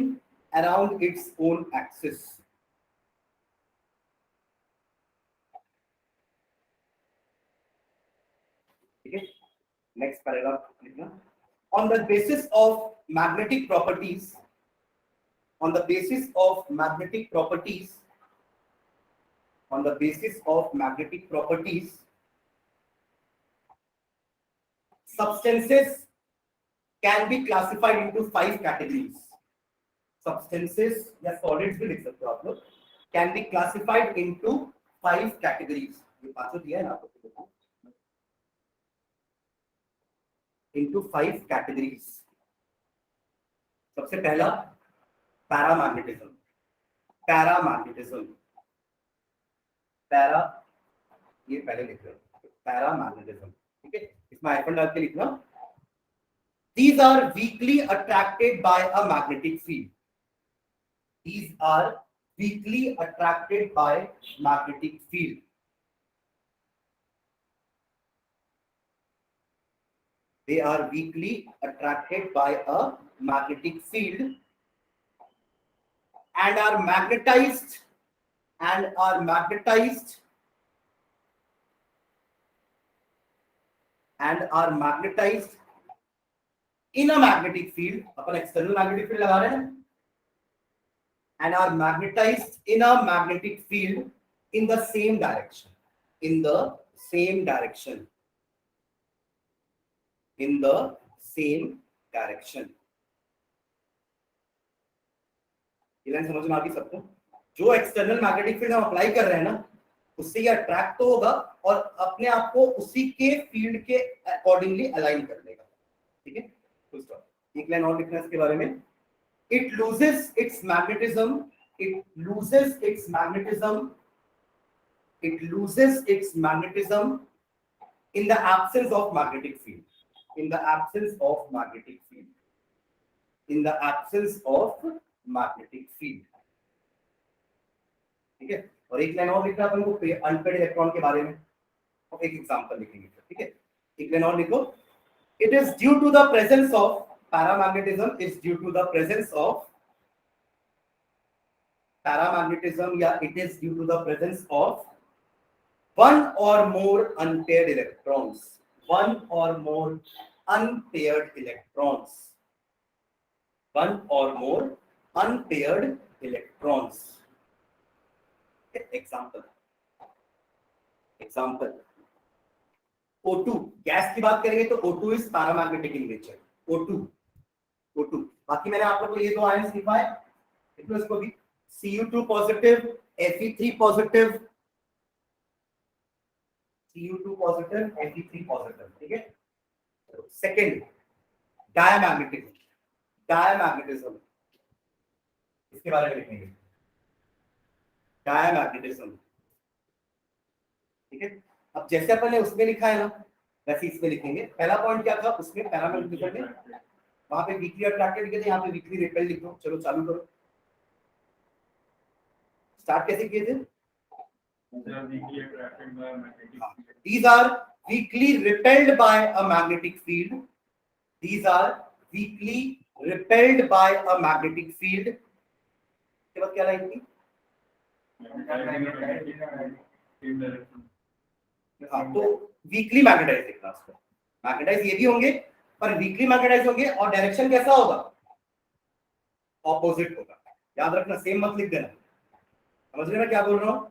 around its own axis। ठीक है, नेक्स्ट पैराग्राफ लिखना, on the basis of magnetic properties, on the basis of magnetic properties, on the basis of magnetic properties, substances can be classified into 5 categories। substances या solids भी लिख सकते हो आप लोग, can be classified into 5 categories। ये पांचों दिया है ना आपको, into 5 categories। सबसे पहला पैरामैग्नेटिज्म, पैरामैग्नेटिज्म, पैरा, ये पहले लिख रहे हो, पैरामैग्नेटिज्म, ठीक है। इसमें आइकन डाल के लिखना, these are weakly attracted by a magnetic field, these are weakly attracted by magnetic field। they are weakly attracted by a magnetic field and are magnetized, and are magnetized, and are magnetized in a magnetic field, upon external magnetic field लगा रहे हैं, and are magnetized in a magnetic field in the same direction, in the same direction, in the same direction. ये line समझ में आ गई सबको? जो external magnetic field हम अप्लाई कर रहे हैं ना, उससे ये अट्रैक्ट तो होगा और अपने आप को उसी के फील्ड के अकॉर्डिंगली अलाइन कर लेगा. ठीक है, फुल स्टॉप. एक लाइन और लिखना है इसके बारे में. It loses its magnetism. It loses its magnetism. It loses its magnetism in the absence of magnetic field. In the absence of magnetic field. In the absence of magnetic field. ठीक है. और एक लाइन और लिखना अपन को unpaired electron के बारे में, और एक एग्जांपल लिखेंगे. ठीक है, एक लाइन और लिखो. It is due to the presence of paramagnetism. Is due to the presence of paramagnetism, या it is due to the presence of one or more unpaired electrons. One or more unpaired electrons. One or more unpaired electrons. Example. Example. O2 gas की बात करेंगे तो O2 is paramagnetic in nature. O2. बाकी मैंने आप लोगों को ये दो आयंस लिखा है, इसको भी Cu2 positive, Fe3 positive, Cu2 positive, Fe3 positive. ठीक है. Second, diamagnetism. इसके बारे में लिखेंगे डायमैग्नेटिज्म. ठीक है. अब जैसे अपन ने उसमें लिखा है ना, वैसे इसमें लिखेंगे. पहला पॉइंट क्या था उसमें पैरामैग्नेटिज्म में, वहां पे वीकली अट्रैक्टेड लिखे थे, यहाँ पे वीकली रिपेल्ड लिख दो. चलो चालू करो. स्टार्ट कैसे किए थे? These are weakly repelled by a magnetic field. These are weakly repelled by a magnetic field. इसके बाद क्या लाइन थी? हाँ, तो वीकली मैग्नेटाइज लिखना उसको. मैग्नेटाइज ये भी होंगे पर वीकली मैग्नेटाइज होंगे, और डायरेक्शन कैसा होगा? ऑपोजिट होगा. याद रखना, सेम मत लिख देना. समझ रहे मैं क्या बोल रहा हूँ?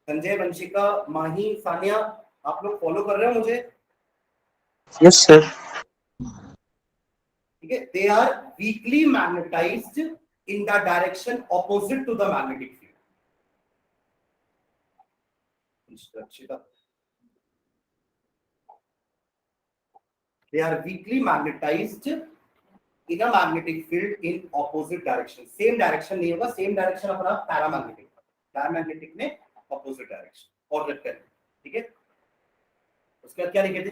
संजय, वंशिका, माही, सानिया, आप लोग फॉलो कर रहे हो मुझे? Yes sir. ठीक है. They are weakly magnetized in the direction opposite to the magnetic field. They are weakly magnetized in a magnetic field in opposite direction. Same direction नहीं होगा. Same direction अपना पैरामैग्नेटिक, पैरामैग्नेटिक में opposite direction और repel. ठीक है. उसके बाद क्या लिखे थे?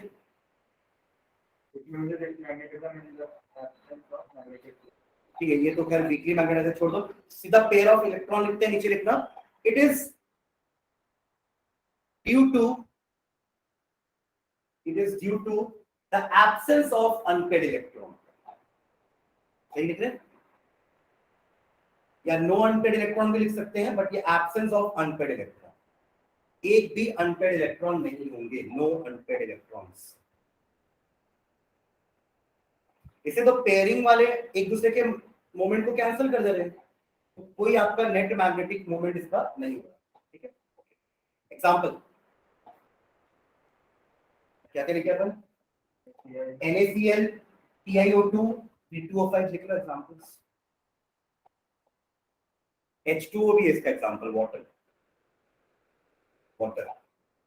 ठीक है, ये तो खैर वीकली मैग्नेटाइज छोड़ दो. सीधा पेयर ऑफ इलेक्ट्रॉन लिखते हैं, नीचे लिखना it is due to the absence of unpaired electron. सही लिख रहे हैं? या नो अनपेड इलेक्ट्रॉन भी लिख सकते हैं, बट ये एब्सेंस ऑफ अनपेड इलेक्ट्रॉन. एक भी अनपेड इलेक्ट्रॉन नहीं होंगे. No unpaired electrons. इसे तो पेयरिंग वाले एक दूसरे के मोमेंट को कैंसिल कर दे रहे हैं, तो कोई आपका नेट मैग्नेटिक मोमेंट इसका नहीं होगा. ठीक है. एग्जांपल क्या क्या लिखा अपन? NaCl, TiO2, P2O5 लिख लो एग्जांपल्स. H2O भी इसका एग्जांपल, वाटर.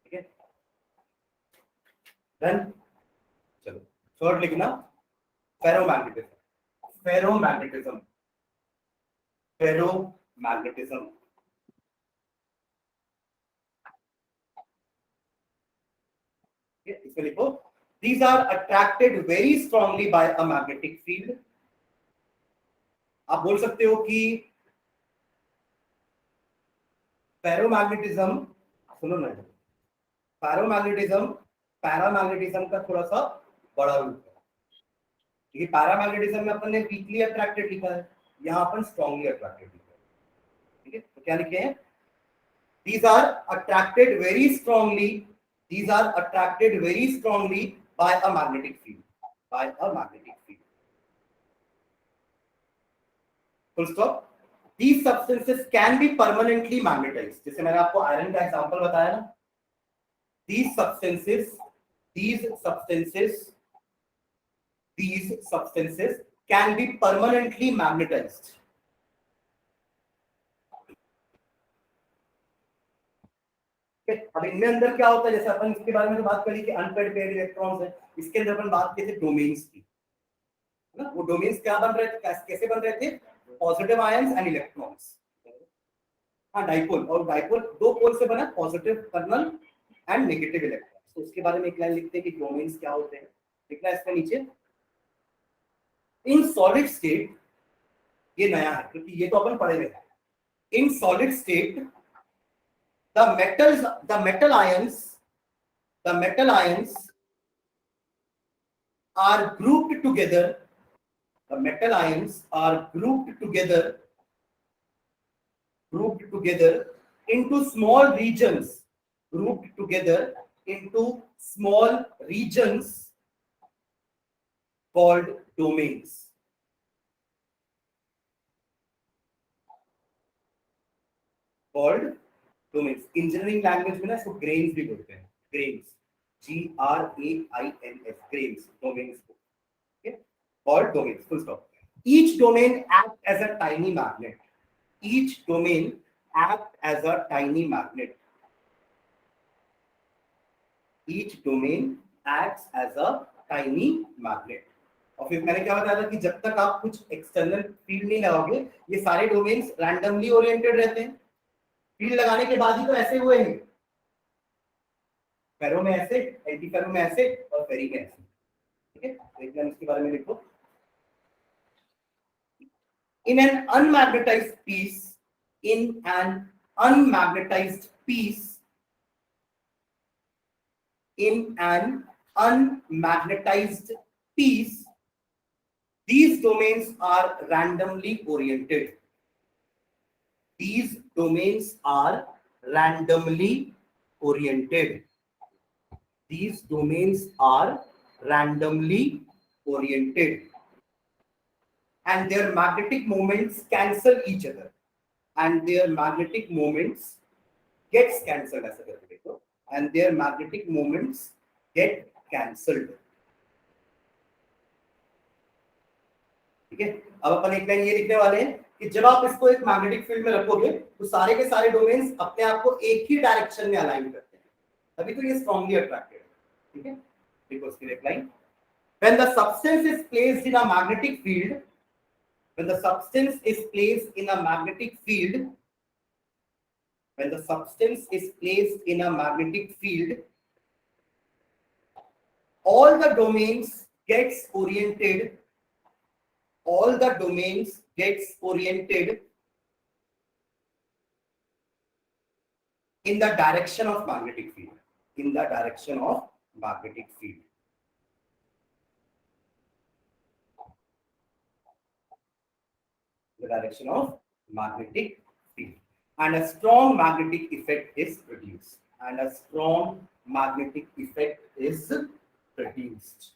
ठीक है. डन. चलो थर्ड लिखना फेरोमैग्नेटिज्म. इसमें लिखो these are attracted very strongly by a magnetic field. आप बोल सकते हो कि फेरोमैग्नेटिज्म, सुनो ना, फेरोमैग्नेटिज्म पैरामैग्नेटिज्म का थोड़ा सा बड़ा रूप है. क्योंकि पैरामैग्नेटिज्म में अपन ने वीकली अट्रैक्टेड लिखा है, यहाँ अपन स्ट्रांगली अट्रैक्टेड लिखा है. ठीक है. तो क्या लिखे हैं? These are attracted very strongly. these are attracted very strongly by a magnetic field, by a magnetic field. Full stop. These substances can be permanently magnetized. जैसे मैंने आपको आयरन का एग्जांपल बताया ना, these substances can be permanently magnetized. अब इनमें अंदर क्या होता है, जैसे अपन इसके बारे में तो बात करी कि अनपेयर्ड पेयर्ड इलेक्ट्रॉन्स है, इसके अंदर अपन बात की थी डोमेन्स की, है ना। वो डोमेन्स क्या बन रहे थे, कैसे बन रहे थे, पॉजिटिव आयंस एंड इलेक्ट्रॉन्स। हाँ, डाइपोल, और डाइपोल दो पोल से बना, positive kernel and negative electrons. तो उसके बारे में एक लाइन लिखते हैं कि डोमेन्स क्या होते हैं, लिखना है इसके नीचे। इन सॉलिड स्टेट, ये नया है क्योंकि ये तो अपन पढ़े हुए हैं। In solid state the metal ions are grouped together, the metal ions are grouped together into small regions, called domains. Domains. Engineering language में ना इसको ग्रेन्स भी बोलते हैं, ग्रेन्स, GRAINS, ग्रेन्स, डोमेन्स को, ठीक है, और domains, full stop. Each domain act as a tiny magnet, each domain act as a tiny magnet, each domain acts as a tiny magnet. और फिर मैंने क्या बताया था कि जब तक आप कुछ एक्सटर्नल फील्ड नहीं लगाओगे, ये सारे डोमेन्स रैंडमली ओरिएंटेड रहते हैं। फील्ड लगाने के बाद ही तो ऐसे हुए हैं, फेरो में ऐसे, एंटी फेरो में ऐसे, और फेरी में ऐसे, ठीक है। एकदम इसके बारे में लिखो। In an unmagnetized piece, these domains are randomly oriented. These domains are randomly oriented. These domains are randomly oriented, and their magnetic moments cancel each other, and their magnetic moments gets cancelled, ऐसा करके देखो, and their magnetic moments get cancelled, ठीक है। अब अपन एक line ये लिखने वाले हैं कि जब आप इसको एक मैग्नेटिक फील्ड में रखोगे तो सारे के सारे डोमेन्स अपने आप को एक ही डायरेक्शन में अलाइन करते हैं, तभी तो ये स्ट्रांगली अट्रैक्टेड है, ठीक है। देखो इसकी एक line, when the substance is placed in a magnetic field, when the substance is placed in a magnetic field, when the substance is placed in a magnetic field, all the domains gets oriented, all the domains gets oriented in the direction of magnetic field, in the direction of magnetic field. The direction of magnetic field, and a strong magnetic effect is produced, and a strong magnetic effect is produced,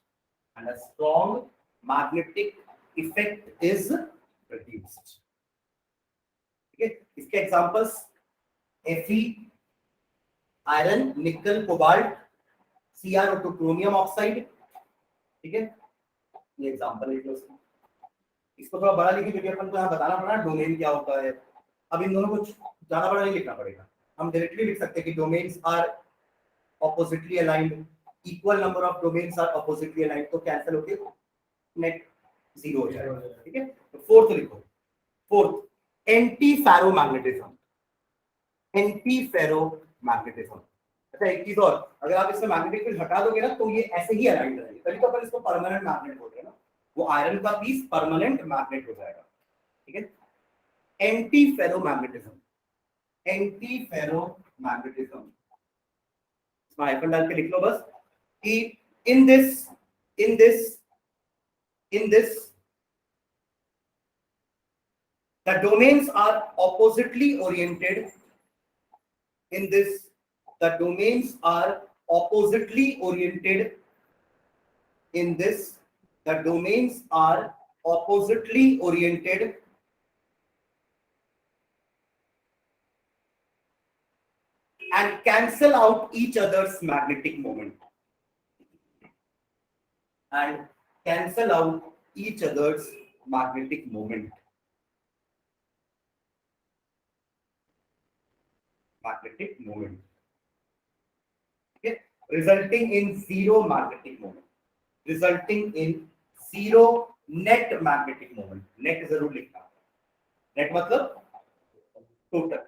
and a strong magnetic effect is produced, ठीक है। इसके examples Fe, iron, निकल, cobalt, CrO2, chromium oxide, ठीक है। ये example है दोस्तों, इसको थोड़ा बड़ा लिखिए क्योंकि अपन को यहाँ बताना पड़ा डोमेन क्या होता है। अब इन दोनों को ज्यादा बड़ा नहीं लिखना पड़ेगा, हम डायरेक्टली लिख सकते हैं कि domains are oppositely aligned, equal number of domains are oppositely aligned, तो कैंसिल होके नेट 0 हो जाएगा, ठीक है। तो फोर्थ लिखो, fourth anti ferromagnetism, anti ferromagnetism. अच्छा एक चीज और, अगर आप इससे मैग्नेटिक फील्ड हटा दोगे ना तो ये ऐसे ही अलाइंड रहेंगे, तभी तो अपन इसको परमानेंट मैग्नेट बोलते हैं ना, वो आयरन का पीस परमानेंट मैग्नेट हो जाएगा, ठीक है। एंटी फेरोमैग्नेटिज्म, एंटी फेरोमैग्नेटिज्म, इसमें आइकन डाल के लिख लो बस कि in this the domains are oppositely oriented, in this the domains are oppositely oriented in this. The domains are oppositely oriented and cancel out each other's magnetic moment. And cancel out each other's magnetic moment. Magnetic moment. Okay? Resulting in zero magnetic moment. Resulting in zero net magnetic moment. Net जरूर लिखना. Net मतलब total.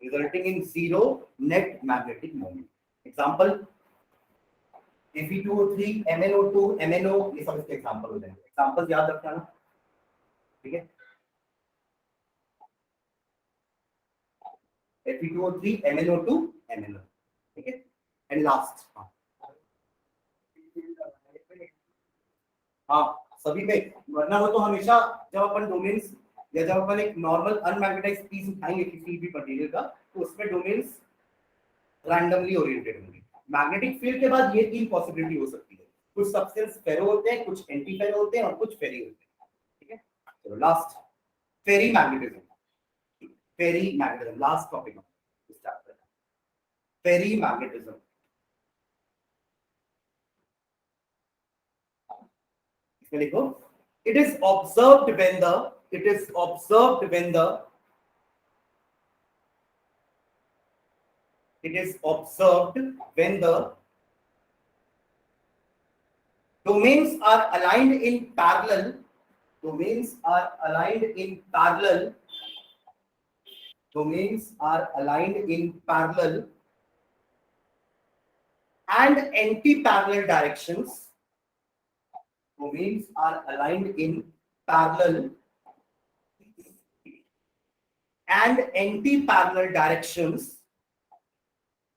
Resulting in zero net magnetic moment. Example: Fe2O3, MnO2, MnO, ये सब इसके example हो जाएंगे. Examples याद रखना ना, ठीक है? Fe2O3, MnO2, MnO, ठीक है? एंड लास्ट, हाँ सभी में, वरना वो तो हमेशा जब अपन डोमेन्स या जब अपन एक नॉर्मल अनमैग्नेटाइज्ड पीस उठाएंगे किसी भी मटेरियल का, तो उसमें डोमेन्स रैंडमली ओरिएंटेड होंगे. मैग्नेटिक फील्ड के बाद ये तीन पॉसिबिलिटी हो सकती है. कुछ सब्सटेंस फेरो होते हैं, कुछ एंटी फेरो होते हैं और कुछ फेरी होते हैं. ठीक है, चलो लास्ट, फेरी मैग्नेटिज्म. फेरी मैग्नेटिज्म लास्ट टॉपिक इस चैप्टर का. फेरी मैग्नेटिज्म. इसमें लिखो, it is observed when the domains are aligned in parallel. Domains are aligned in parallel and anti-parallel directions. Domains are aligned in parallel and anti-parallel directions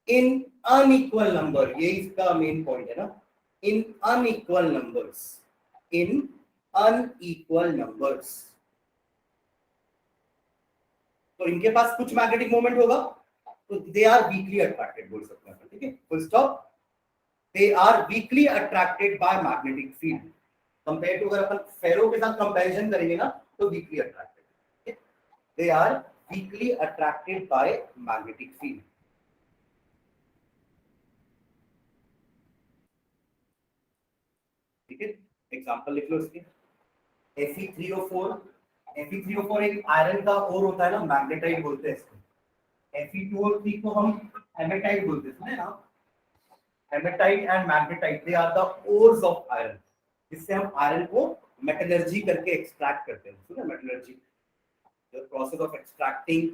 in unequal number. ये इसका main point है ना. In unequal numbers. In unequal numbers. तो इनके पास कुछ magnetic moment होगा, तो दे are weakly attracted बोल सकते हैं. ठीक है, full stop. They are weakly attracted by magnetic field. Compare to, अगर अपन फेरो के साथ कंपैरिजन करेंगे ना, तो weakly attracted. They are weakly attracted by magnetic field. ठीक है, एग्जांपल लिख लो इसके. Fe3O4 एक आयरन का ओर होता है ना, मैग्नेटाइट बोलते हैं इसको. Fe2O3 को हम हेमेटाइट बोलते हैं ना. Haematite and magnetite, they are the ores of iron. इससे हम आयरन को मेटलर्जी करके एक्सट्रैक्ट करते हैं. सुना metallurgy, the process of extracting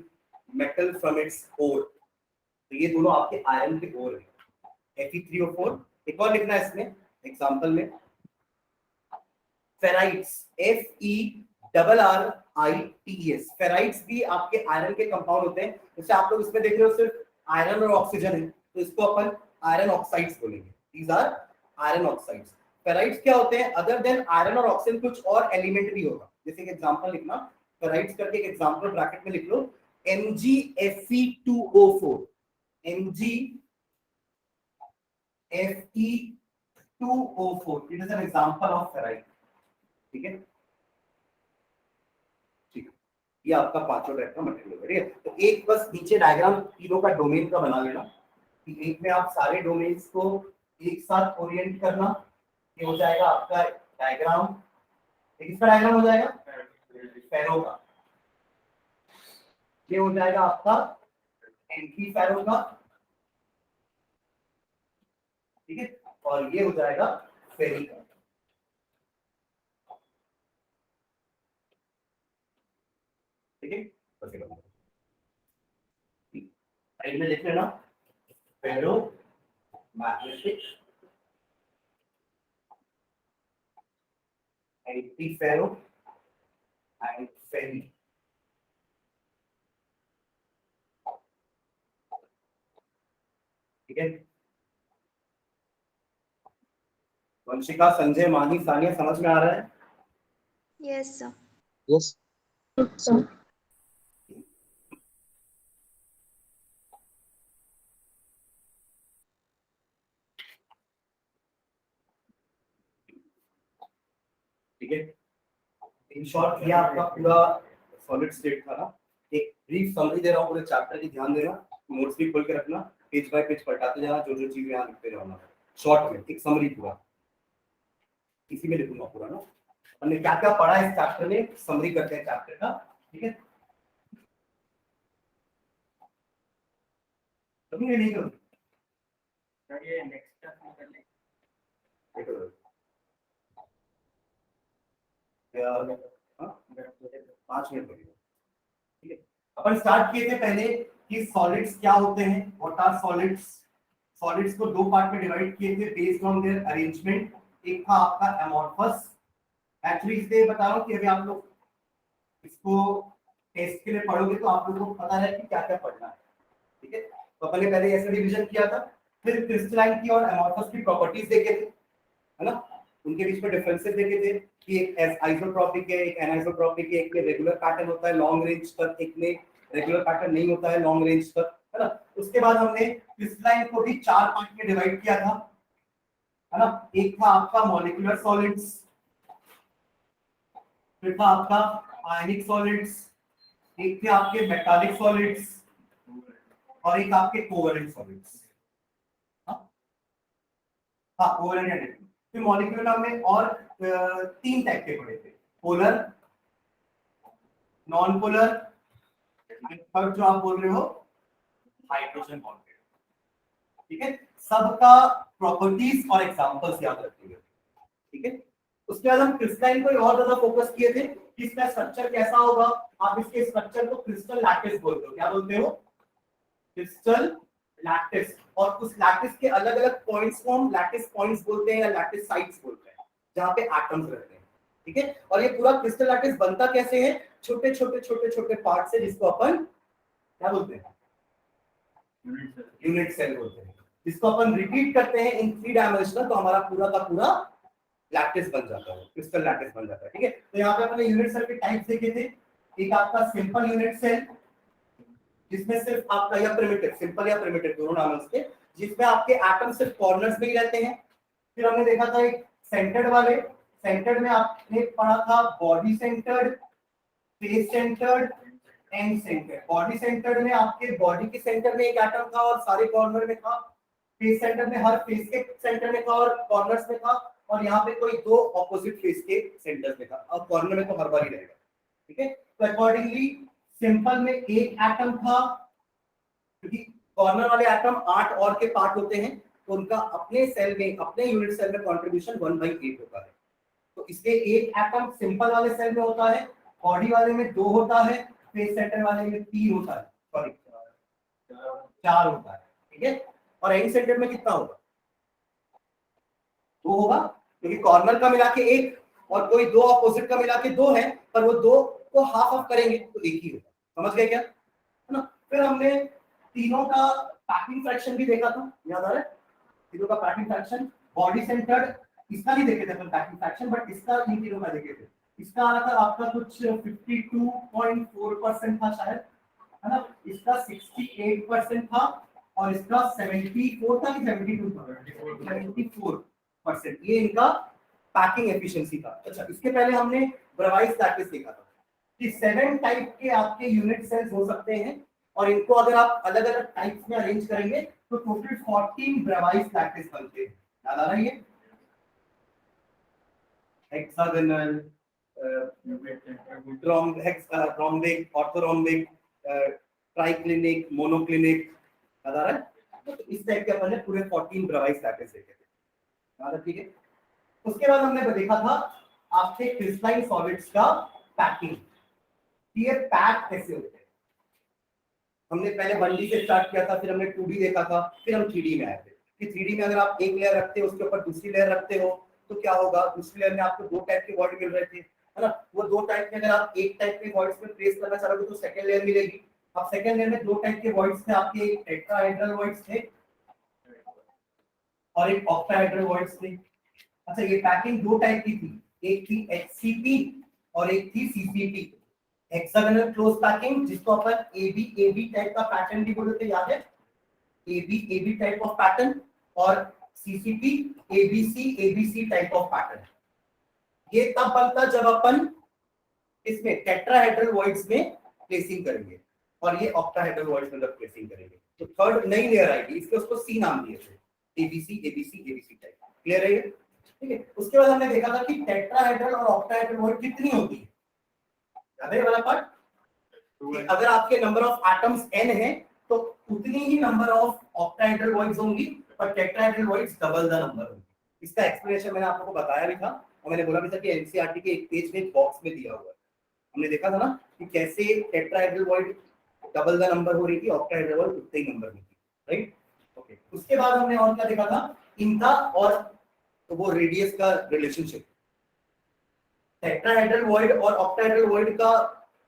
metal from its ore. तो ये दोनों आपके आयरन के ओर है. Fe3O4. एक और लिखना है इसमें एग्जांपल में, फेराइट्स. FeRRITES. फेराइट्स भी आपके आयरन के कंपाउंड होते हैं. जैसे आप लोग इसमें देख रहे हो सिर्फ आयरन और ऑक्सीजन है, तो इसको अपन आयरन ऑक्साइड्स बोलेंगे. These are iron oxides. Ferrites क्या होते हैं? अदर देन आयरन और ऑक्सीजन कुछ और एलिमेंट भी होगा. जैसे एक एग्जांपल लिखना, फेराइट्स करके एक एग्जांपल ब्रैकेट में लिख लो, MgFe2O4. MgFe2O4. It is an example of ferrite. ठीक है, ठीक है. ये आपका पांचों टाइप का मटेरियल है. ठीक है, तो एक बस नीचे डायग्राम तीनों का डोमेन का बना लेना कि एक में आप सारे डोमेन्स को एक साथ ओरिएंट करना. ये हो जाएगा आपका डायग्राम. किसका डायग्राम हो जाएगा? फेरो का. ये हो जाएगा आपका एंटी फेरो का. ठीक है, और ये हो जाएगा फेरी का. ठीक है, साइड में लिख लेना, फेरो मैग्नेटिक, एंटी फेरो एंड फेरी. ठीक है, वंशिका, संजय, माही, सानिया, समझ में आ रहा है? Yes, sir. Yes. ठीक है, इन शॉर्ट ये आपका पूरा सॉलिड स्टेट था ना। एक ब्रीफ समरी दे रहा हूँ पूरे चैप्टर की, ध्यान देना, नोट्स भी खोल के रखना, पेज बाय पेज पलटाते जाना, जो जो चीजें यहाँ लिखते रहना। शॉर्ट में एक समरी पूरा इसी में लिखूंगा पूरा ना, हमने क्या क्या पढ़ा इस चैप्टर में, समरी करते हैं चैप्टर का। ठीक है, कभी नहीं करूँ ये नेक्स्ट कर ले 5 मिनट लगेगा। ठीक है, अपन स्टार्ट किए थे पहले कि सॉलिड्स क्या होते हैं, व्हाट आर सॉलिड्स। सॉलिड्स को दो पार्ट में डिवाइड किए थे बेस्ड ऑन देयर अरेंजमेंट। एक था आपका एमॉर्फस, एक्चुअली इसलिए बता रहा हूँ कि अभी आप लोग इसको टेस्ट के लिए पढ़ोगे तो आप लोगों को पता है कि क्या क्या पढ़ना है। ठीक है, तो अपन ने पहले ऐसा डिवीजन किया था, फिर क्रिस्टलाइन की और एमॉर्फस की प्रॉपर्टीज देखे थे, है ना, उनके बीच में डिफरेंसेस देखे थे कि एक आइसोट्रोपिक है, एक एनाइसोट्रोपिक है, एक में रेगुलर पैटर्न होता है लॉन्ग रेंज तक, एक में रेगुलर पैटर्न नहीं होता है लॉन्ग रेंज तक, है ना। उसके बाद हमने क्रिस्टलाइन को भी 4 पार्ट में डिवाइड किया था, है ना। एक था आपका मॉलिक्यूलर सॉलिड्स, फिर था आपका आयनिक सॉलिड्स, एक थे आपके मेटालिक सॉलिड्स और एक आपके कोवेलेंट सॉलिड्स। हाँ कोवेलेंट। फिर मॉलिक्यूलर में और 3 टाइप के पढ़े थे, पोलर, नॉन पोलर, थर्ड जो आप बोल रहे हो हाइड्रोजन बॉन्डेड। ठीक है, सबका प्रॉपर्टीज और एग्जांपल्स याद रखिएगा। ठीक है, उसके बाद हम क्रिस्टलाइन को और ज्यादा फोकस किए थे कि इसका स्ट्रक्चर कैसा होगा। आप इसके स्ट्रक्चर को क्रिस्टल लैटिस बोलते हो, क्या बोलते हो, क्रिस्टल लैटिस। और उस लैटिस के अलग अलग पॉइंट्स को हम लैटिस पॉइंट्स बोलते हैं या लैटिस साइट्स बोलते हैं, जहां पे एटम्स रहते हैं। ठीक है, और ये पूरा क्रिस्टल लैटिस बनता कैसे है, छोटे छोटे छोटे छोटे पार्ट से, जिसको अपन क्या बोलते हैं, यूनिट सेल बोलते हैं, जिसको अपन रिपीट करते हैं इन 3 डायमेंशनल, तो हमारा पूरा का पूरा लैटिस बन जाता है, क्रिस्टल लैटिस बन जाता है। ठीक है, तो यहाँ पे अपने यूनिट सेल के टाइप्स देखे थे। एक आपका सिंपल यूनिट सेल, जिसमें सिर्फ आपका या प्रिमिटिव, सिंपल या प्रिमिटिव दोनों नाम उसके, जिसमें आपके एटम सिर्फ कॉर्नर्स में ही रहते हैं। फिर हमने देखा था एक सेंटर्ड वाले, सेंटर्ड में आपने पढ़ा था body centred, face centred, and centred. Body centred में आपके बॉडी के सेंटर में एक एटम था और सारे कॉर्नर में था। फेस सेंटर में हर फेस के सेंटर में था और कॉर्नर्स में था, और यहाँ पे कोई 2 ऑपोजिट फेस के सेंटर्स में था, और कॉर्नर में तो हर बार ही रहेगा। ठीक है, तो अकॉर्डिंगली सिंपल में एक एटम था, क्योंकि कॉर्नर वाले एटम 8 और के पार्ट होते हैं, तो उनका अपने सेल में, अपने यूनिट सेल में कंट्रीब्यूशन 1/8 होता है। तो इसलिए एक एटम सिंपल वाले सेल में होता है, बॉडी वाले में 2 होता है, फेस सेंटर वाले में 3 होता है, सॉरी 4 होता है। ठीक है, और एंड सेंटर में कितना होगा, 2 होगा, क्योंकि कॉर्नर का मिला के 1 और कोई 2 ऑपोजिट का मिला के 2 है, पर वो 2 को हाफ ऑफ करेंगे तो 1 ही होगा। समझ गए क्या, है ना। फिर हमने तीनों का पैकिंग फ्रैक्शन भी देखा था, याद आ रहा है, तीनों का पैकिंग फ्रैक्शन। बॉडी सेंटर्ड इसका नहीं देखे थे अपन पैकिंग फ्रैक्शन, बट इसका इन तीनों का देखे थे। इसका आ रहा था आपका कुछ 52.4% था शायद, है ना। इसका 68% था, और इसका 74 था कि 72 था, 74%। ये इनका पैकिंग एफिशिएंसी था। अच्छा, इसके पहले हमने ब्रावाइस लैटिस देखा था कि 7 टाइप के आपके यूनिट सेल्स हो सकते हैं, और इनको अगर आप अलग अलग टाइप्स में अरेंज करेंगे तो टोटल 14 ब्रावाइस लैटिस बनते हैं। याद आ रहा है, ये hexagonal, rhombic, orthorhombic, triclinic, monoclinic, याद आ रहा है। तो इस टाइप के अपन ने पूरे 14 ब्रावाइस लैटिस देखे थे, याद है। ठीक है, उसके बाद हमने देखा था आपके क्रिस्टलाइन सॉलिड्स का पैकिंग, ये पैक कैसे होते हैं। हमने पहले 1D से स्टार्ट किया था, फिर हमने 2D देखा था, फिर हम 3D में आए थे कि 3D में अगर आप एक लेयर रखते हो, उसके ऊपर दूसरी लेयर रखते हो, तो क्या होगा, दूसरी लेयर में आपको 2 टाइप के वॉइड मिल रहे थे, है ना। वो 2 टाइप के अगर आप एक टाइप के वॉइड्स में प्लेस करना चाहोगे तो सेकंड लेयर मिलेगी। अब सेकंड लेयर में 2 टाइप के वॉइड्स थे आपके, एक टेट्राहेड्रल वॉइड्स थे और एक ऑक्टाहेड्रल वॉइड्स थे। अच्छा, ये पैकिंग 2 टाइप की थी, एक थी HCP और एक थी CCP, हेक्सागोनल क्लोज पैकिंग, जिसको अपन AB टाइप का पैटर्न भी बोलते थे, याद है, AB टाइप ऑफ पैटर्न, और CCP ABC type of pattern. ये तब बनता जब अपन इसमें टेट्राहेड्रल वॉइड्स में प्लेसिंग करेंगे और ये ऑक्टाहेड्रल वॉइड्स में जब प्लेसिंग करेंगे तो थर्ड नई लेयर आएगी, इसके उसको सी नाम दिए थे, ABC ABC ABC type. Clear है ये? ठीक है। उसके बाद हमने देखा था कि टेट्राहेड्रल और ऑक्टाहेड्रल वॉइड कितनी होती है, याद है वाला पार्ट? अगर आपके नंबर ऑफ एटम्स n है तो उतनी ही नंबर ऑफ ऑक्टाहेड्रल वॉइड्स होंगी, पर tetrahedral voids double the number होंगी। इसका एक्सप्लेनेशन मैंने आप लोगों को बताया भी था और मैंने बोला भी था कि एनसीईआरटी के एक पेज में बॉक्स में दिया हुआ है। हमने देखा था ना कि कैसे tetrahedral void double the number हो रही थी, ऑक्टाहेड्रल वॉइड उतने ही नंबर में थी, राइट? ओके। उसके बाद हमने और क्या देखा था, इनका और तो वो रेडियस का रिलेशनशिप। टेट्राहेड्रल वॉइड और ऑक्टाहेड्रल वॉइड का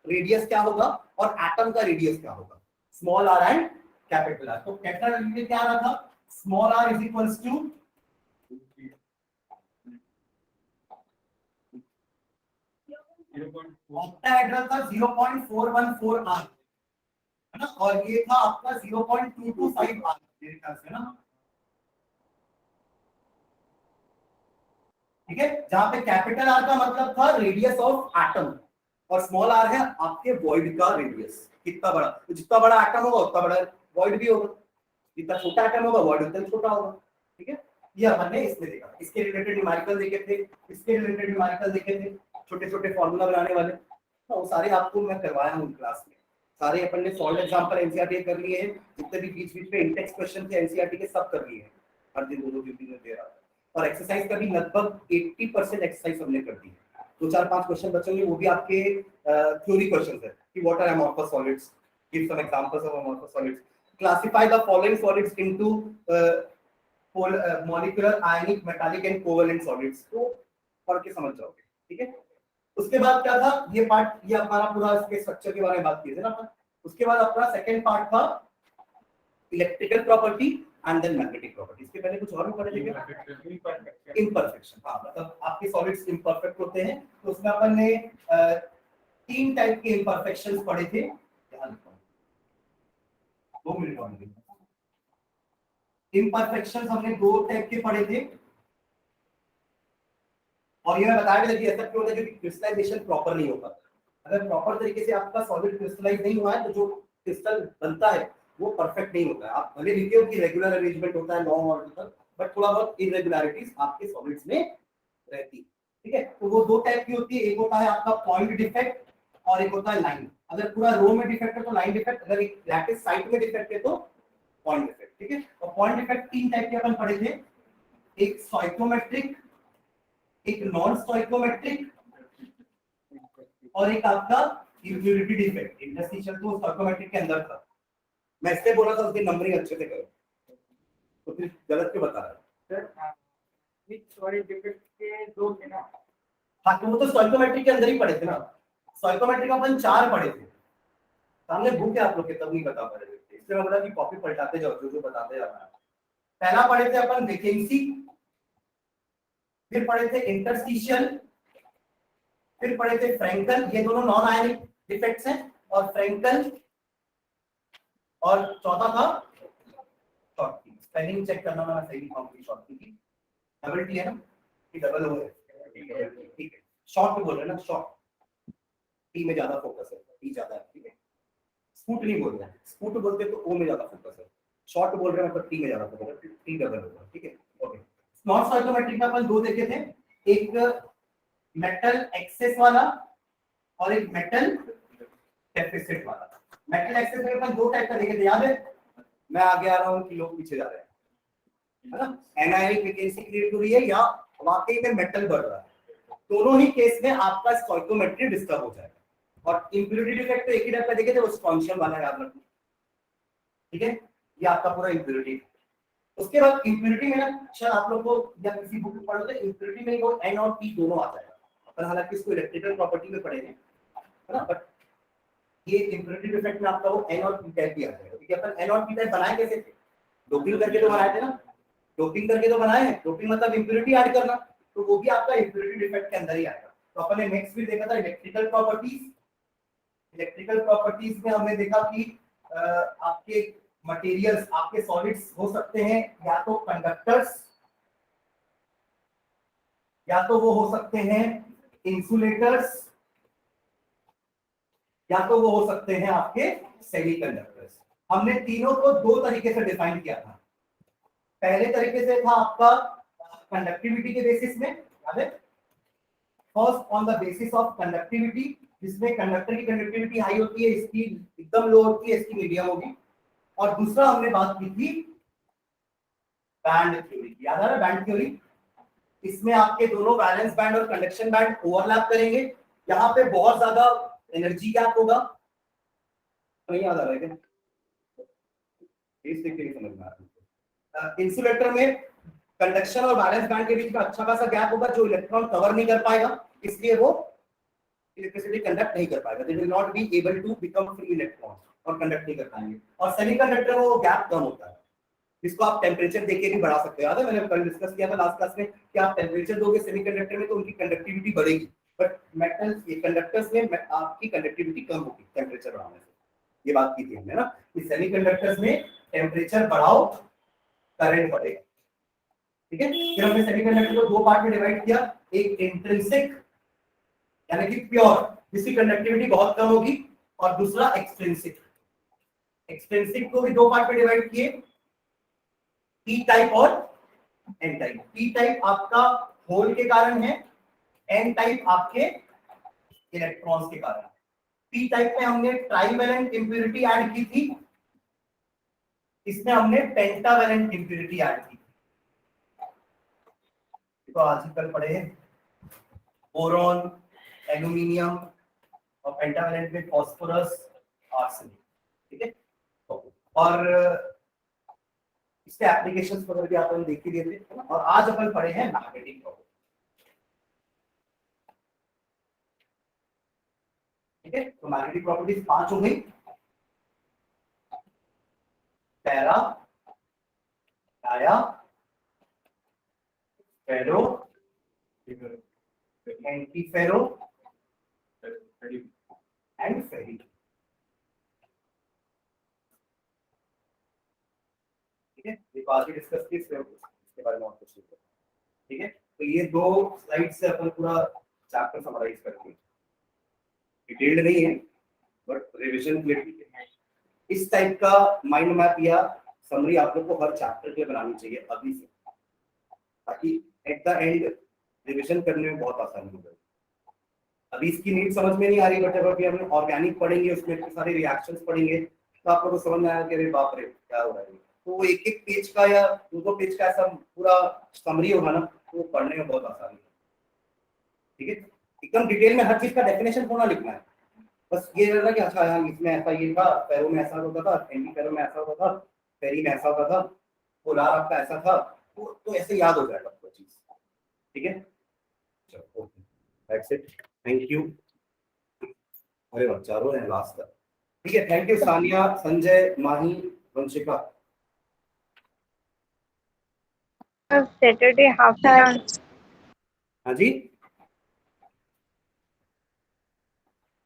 रेडियस क्या होगा और एटम का रेडियस क्या होगा, small r and capital R. तो टेट्राहेड्रल में क्या रहा था, small r is equals to octahedral का 0.414 आर है ना, और ये था आपका 0.225 आर मेरे ख्याल से ना, ठीक है। जहां पे कैपिटल आर का मतलब था रेडियस ऑफ एटम और स्मॉल आर है आपके वॉइड का रेडियस, कितना बड़ा, तो जितना बड़ा एटम होगा उतना बड़ा वॉइड भी होगा, जितना छोटा एटम होगा वॉइड उतना छोटा होगा, ठीक है। ये हमने इसमें देखा, इसके रिलेटेड न्यूमेरिकल देखे थे, इसके रिलेटेड न्यूमेरिकल देखे थे, छोटे छोटे फॉर्मूला बनाने वाले, तो वो सारे आपको मैं करवाया हूँ क्लास में। सारे अपन ने सॉल्व एग्जांपल एनसीईआरटी कर लिए हैं, जितने भी बीच बीच में इंटेक्स क्वेश्चन थे एनसीईआरटी के सब कर लिए हैं, हर दिन 2-2 3 दिन दे रहा था। और एक्सरसाइज का भी लगभग 80% एक्सरसाइज हमने कर दी है, 2-4-5 क्वेश्चन बचेंगे, वो भी आपके थ्योरी क्वेश्चंस है कि what are amorphous solids, give some examples of amorphous solids, classify the following solids into molecular, ionic, metallic and covalent solids, तो पढ़ के समझ जाओगे, ठीक है। उसके बाद क्या था, ये पार्ट, ये हमारा पूरा इसके स्ट्रक्चर के बारे में बात की थी ना अपन। उसके बाद अपना सेकंड पार्ट था electrical property and then magnetic property. इसके पहले कुछ और भी पढ़े थे क्या? इम्परफेक्शन, हाँ, मतलब आपके सॉलिड्स इम्परफेक्ट होते हैं, तो उसमें अपन ने 3 टाइप के इम्परफेक्शंस पढ़े थे। क्या लिखा है? 2 मिनट और लगेंगे। इम्परफेक्शंस हमने 2 टाइप के पढ़े थे और ये मैं बताया भी था कि ऐसा क्यों होता है, क्योंकि क्रिस्टलाइजेशन प्रॉपर नहीं हो पाता। अगर प्रॉपर तरीके से आपका सॉलिड क्रिस्टलाइज नहीं हुआ है तो जो क्रिस्टल बनता है वो परफेक्ट नहीं होता है। आप भले लिखे हो कि रेगुलर अरेंजमेंट होता है लॉन्ग ऑर्डर, बट थोड़ा बहुत इरेगुलरिटीज आपके सॉलिड्स में रहती है, ठीक है। तो वो 2 टाइप की होती है, एक होता है आपका पॉइंट डिफेक्ट और एक होता है लाइन। अगर पूरा रो में डिफेक्ट है तो लाइन डिफेक्ट, अगर एक लैटिस साइट में डिफेक्ट है तो पॉइंट डिफेक्ट, ठीक है। और पॉइंट डिफेक्ट 3 टाइप के अपन पढ़े थे, एक स्टोइकोमेट्रिक, एक नॉन स्टोइकोमेट्रिक और एक आपका इम्प्योरिटी डिफेक्ट। इंटरस्टिशियल तो स्टोइकोमेट्रिक के अंदर था, मैं इसलिए बोला था उस दिन नंबरिंग अच्छे से करो, तो फिर गलत क्यों बता रहा है? सॉलिड डिफेक्ट के 2 थे ना। हाँ, तो वो तो स्टोइकोमेट्रिक के अंदर ही पढ़े थे ना। स्टोइकोमेट्रिक अपन 4 पढ़े थे, सामने बुक है आप लोग के, तब नहीं बता पा रहे थे, इसलिए मैं बोला कि कॉपी पलटाते जाओ, जो बताते जाना। पहला पढ़े थे अपन वैकेंसी, फिर पढ़े थे इंटरस्टिशियल, फिर पढ़े थे फ्रैंकल, ये दोनों नॉन आयनिक डिफेक्ट्स हैं, और फ्रैंकल, और चौथा था शॉर्ट की। स्पेलिंग चेक करना, मैं सही लिखा हूं शॉर्ट की डबल टी है ना कि डबल ओ है, ठीक है। शॉर्ट बोल रहे हैं ना, शॉर्ट टी में ज्यादा फोकस है, टी ज्यादा है, ठीक है। स्पूट नहीं बोल रहे हैं, स्पूट बोलते तो ओ में ज्यादा फोकस है, शॉर्ट बोल रहे हैं मतलब टी में ज्यादा फोकस है, टी डबल होगा, ठीक है। ओके, नॉन स्टोइकोमेट्रिक में अपन 2 देखे थे, एक मेटल एक्सेस वाला और एक मेटल डेफिसिट वाला। मेटल एक्सेस में अपन 2 टाइप का देखे थे, याद है? मैं आगे आ रहा हूं कि लोग पीछे जा रहे हैं, है ना। एनायनिक वैकेंसी क्रिएट हो रही है या वाकई में मेटल बढ़ रहा है, दोनों ही केस में आपका स्टोइकोमेट्री डिस्टर्ब हो जाएगा। और इंप्योरिटी डिफेक्ट तो एक ही टाइप का देखे थे, वो स्ट्रॉन्शियम वाला याद रखना, ठीक है। ये आपका पूरा इंप्योरिटी। उसके बाद इंप्योरिटी में ना, शायद आप लोग को या किसी बुक में पढ़ो तो इंप्योरिटी में वो एन और पी दोनों आ जाएगा। अपन हालांकि इसको इलेक्ट्रिकल प्रॉपर्टी में पढ़ेंगे, है ना, बट ये इंप्योरिटी डिफेक्ट में आपका वो एन और पी टाइप भी आ जाएगा, क्योंकि अपन एन और पी टाइप बनाए कैसे थे? डोपिंग करके तो बनाए थे ना, डोपिंग करके तो बनाए हैं। डोपिंग मतलब इंप्योरिटी ऐड करना, तो वो भी आपका इंप्योरिटी डिफेक्ट के अंदर ही आएगा। तो अपन ने नेक्स्ट भी देखा था इलेक्ट्रिकल प्रॉपर्टीज। इलेक्ट्रिकल प्रॉपर्टीज में हमने देखा कि आपके मटेरियल्स, आपके सॉलिड्स हो सकते हैं या तो कंडक्टर्स, या तो वो हो सकते हैं इंसुलेटर्स या तो वो हो सकते हैं आपके सेमीकंडक्टर्स। हमने तीनों को दो तरीके से डिफाइन किया था। पहले तरीके से था आपका कंडक्टिविटी के बेसिस में, याद है, first on the basis of conductivity, जिसमें कंडक्टर की कंडक्टिविटी हाई होती है, इसकी एकदम लो होती है, इसकी मीडियम होगी। और दूसरा हमने बात की थी बैंड थ्योरी की, याद आ रहा है बैंड थ्योरी? इसमें आपके दोनों वैलेंस बैंड और कंडक्शन बैंड ओवरलैप करेंगे, यहाँ पे बहुत ज्यादा एनर्जी गैप होगा। नहीं याद आ रहा है क्या? समझ में आ रहा है। इंसुलेटर में कंडक्शन और वैलेंस बैंड के बीच में अच्छा खासा गैप होगा जो इलेक्ट्रॉन कवर नहीं कर पाएगा, इसलिए वो इलेक्ट्रिसिटी कंडक्ट नहीं कर पाएगा। They will not be able to become free electron और कंडक्ट नहीं कर पाएंगे। और सेमीकंडक्टर में वो गैप कम होता है, जिसको आप टेम्परेचर देके भी बढ़ा सकते हो। याद है मैंने कल डिस्कस किया था लास्ट क्लास में कि आप टेम्परेचर दोगे सेमीकंडक्टर में तो उनकी कंडक्टिविटी बढ़ेगी, बट मेटल्स ये कंडक्टर्स में आपकी कंडक्टिविटी कम होगी टेम्परेचर बढ़ाने से। ये बात की थी हमने ना कि सेमीकंडक्टर्स में टेम्परेचर बढ़ाओ करंट बढ़ेगा। ठीक है, फिर हमने सेमीकंडक्टर को दो पार्ट में डिवाइड किया, एक इंट्रिंसिक यानी कि प्योर जिसकी कंडक्टिविटी बहुत कम होगी, और दूसरा एक्सट्रिंसिक। एक्सट्रिंसिक को भी दो पार्ट में डिवाइड किए, पी टाइप और एन टाइप। पी टाइप आपका होल के कारण है, एन टाइप आपके इलेक्ट्रॉन्स के कारण। पी टाइप में हमने ट्राइवेलेंट इंप्योरिटी ऐड की थी, इसमें हमने पेंटावेलेंट इंप्योरिटी ऐड की। तो आज कल पढ़े बोरॉन, एल्यूमिनियम और पेंटावेलेंट में फास्फोरस, आर्सेनिक। ठीक है, और इसके एप्लीकेशंस वगैरह भी अपन देख ही लिए थे। और आज अपन पढ़े हैं मैग्नेटिक प्रॉपर्टी। ठीक है, तो मैग्नेटिक प्रॉपर्टीज 5 हो गई, पैरा, डाया, फेरो, एंटीफेरो एंड फेरी। ठीक है, ये आज भी डिस्कस की, इसके बारे में और कुछ नहीं। ठीक है, तो ये दो स्लाइड से अपन पूरा चैप्टर समराइज करते हैं। डिटेल्ड नहीं है बट रिवीजन के लिए है। इस टाइप का माइंड मैप या समरी आप लोग को हर चैप्टर के बनानी चाहिए अभी से, ताकि एट द एंड रिवीजन करने में बहुत आसानी हो जाए। अभी इसकी नीड समझ में नहीं आ रही, बट जब अभी हम ऑर्गेनिक पढ़ेंगे, उसमें इतने सारे रिएक्शंस पढ़ेंगे, तो आप लोगों को समझ में आएगा कि अरे बाप रे क्या हो रहा है। तो एक एक पेज का या दो पेज का ऐसा पूरा समरी होगा ना, तो वो पढ़ने में बहुत आसानी है। ठीक है, एकदम डिटेल में हर चीज का डेफिनेशन थोड़ा लिखना है, बस ये रहना कि अच्छा यहाँ इसमें ऐसा ये था, फेरो में ऐसा होता था, एंटीफेरो में ऐसा होता था, फेरी में ऐसा होता था, पोलार आपका ऐसा था, तो ऐसे याद हो जाएगा आपको चीज। ठीक है, चलो okay, that's it, thank you. अरे वाह, चारों हैं लास्ट तक। ठीक है, thank you Sania, Sanjay, Mahi, Vanshika. Saturday half an hour. हाँ जी,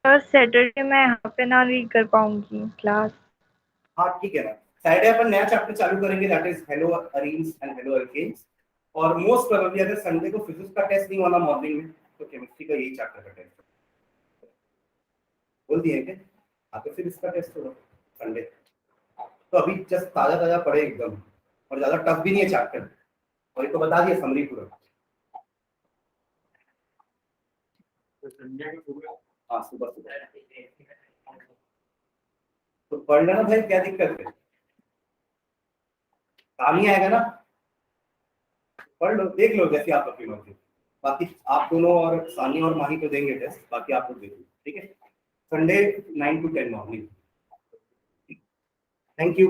सर सैटरडे मैं हाफ एन आवर ही कर पाऊंगी क्लास। हाँ ठीक है ना। सैटरडे अपन नया चैप्टर चालू करेंगे, that is haloarenes and haloalkanes. और मोस्ट प्रोबेबली अगर संडे को फिजिक्स का टेस्ट नहीं होना मॉर्निंग में, तो केमिस्ट्री का यही चैप्टर का टेस्ट बोल दिए क्या? हाँ, तो फिर इसका टेस्ट होगा संडे। तो अभी जस्ट ताजा ताजा पढ़े एकदम, और ज्यादा टफ भी नहीं है चैप्टर, और ये तो बता दिया समरी पूरा। हाँ सुबह सुबह तो पढ़ लेना भाई, क्या दिक्कत है, काम ही आएगा ना, पढ़ लो, देख लो जैसे आप अपनी मर्जी। बाकी आप दोनों और सानी और माही तो देंगे टेस्ट, बाकी आप लोग देख लो। ठीक है, Sunday 9 to 10 morning. Thank you.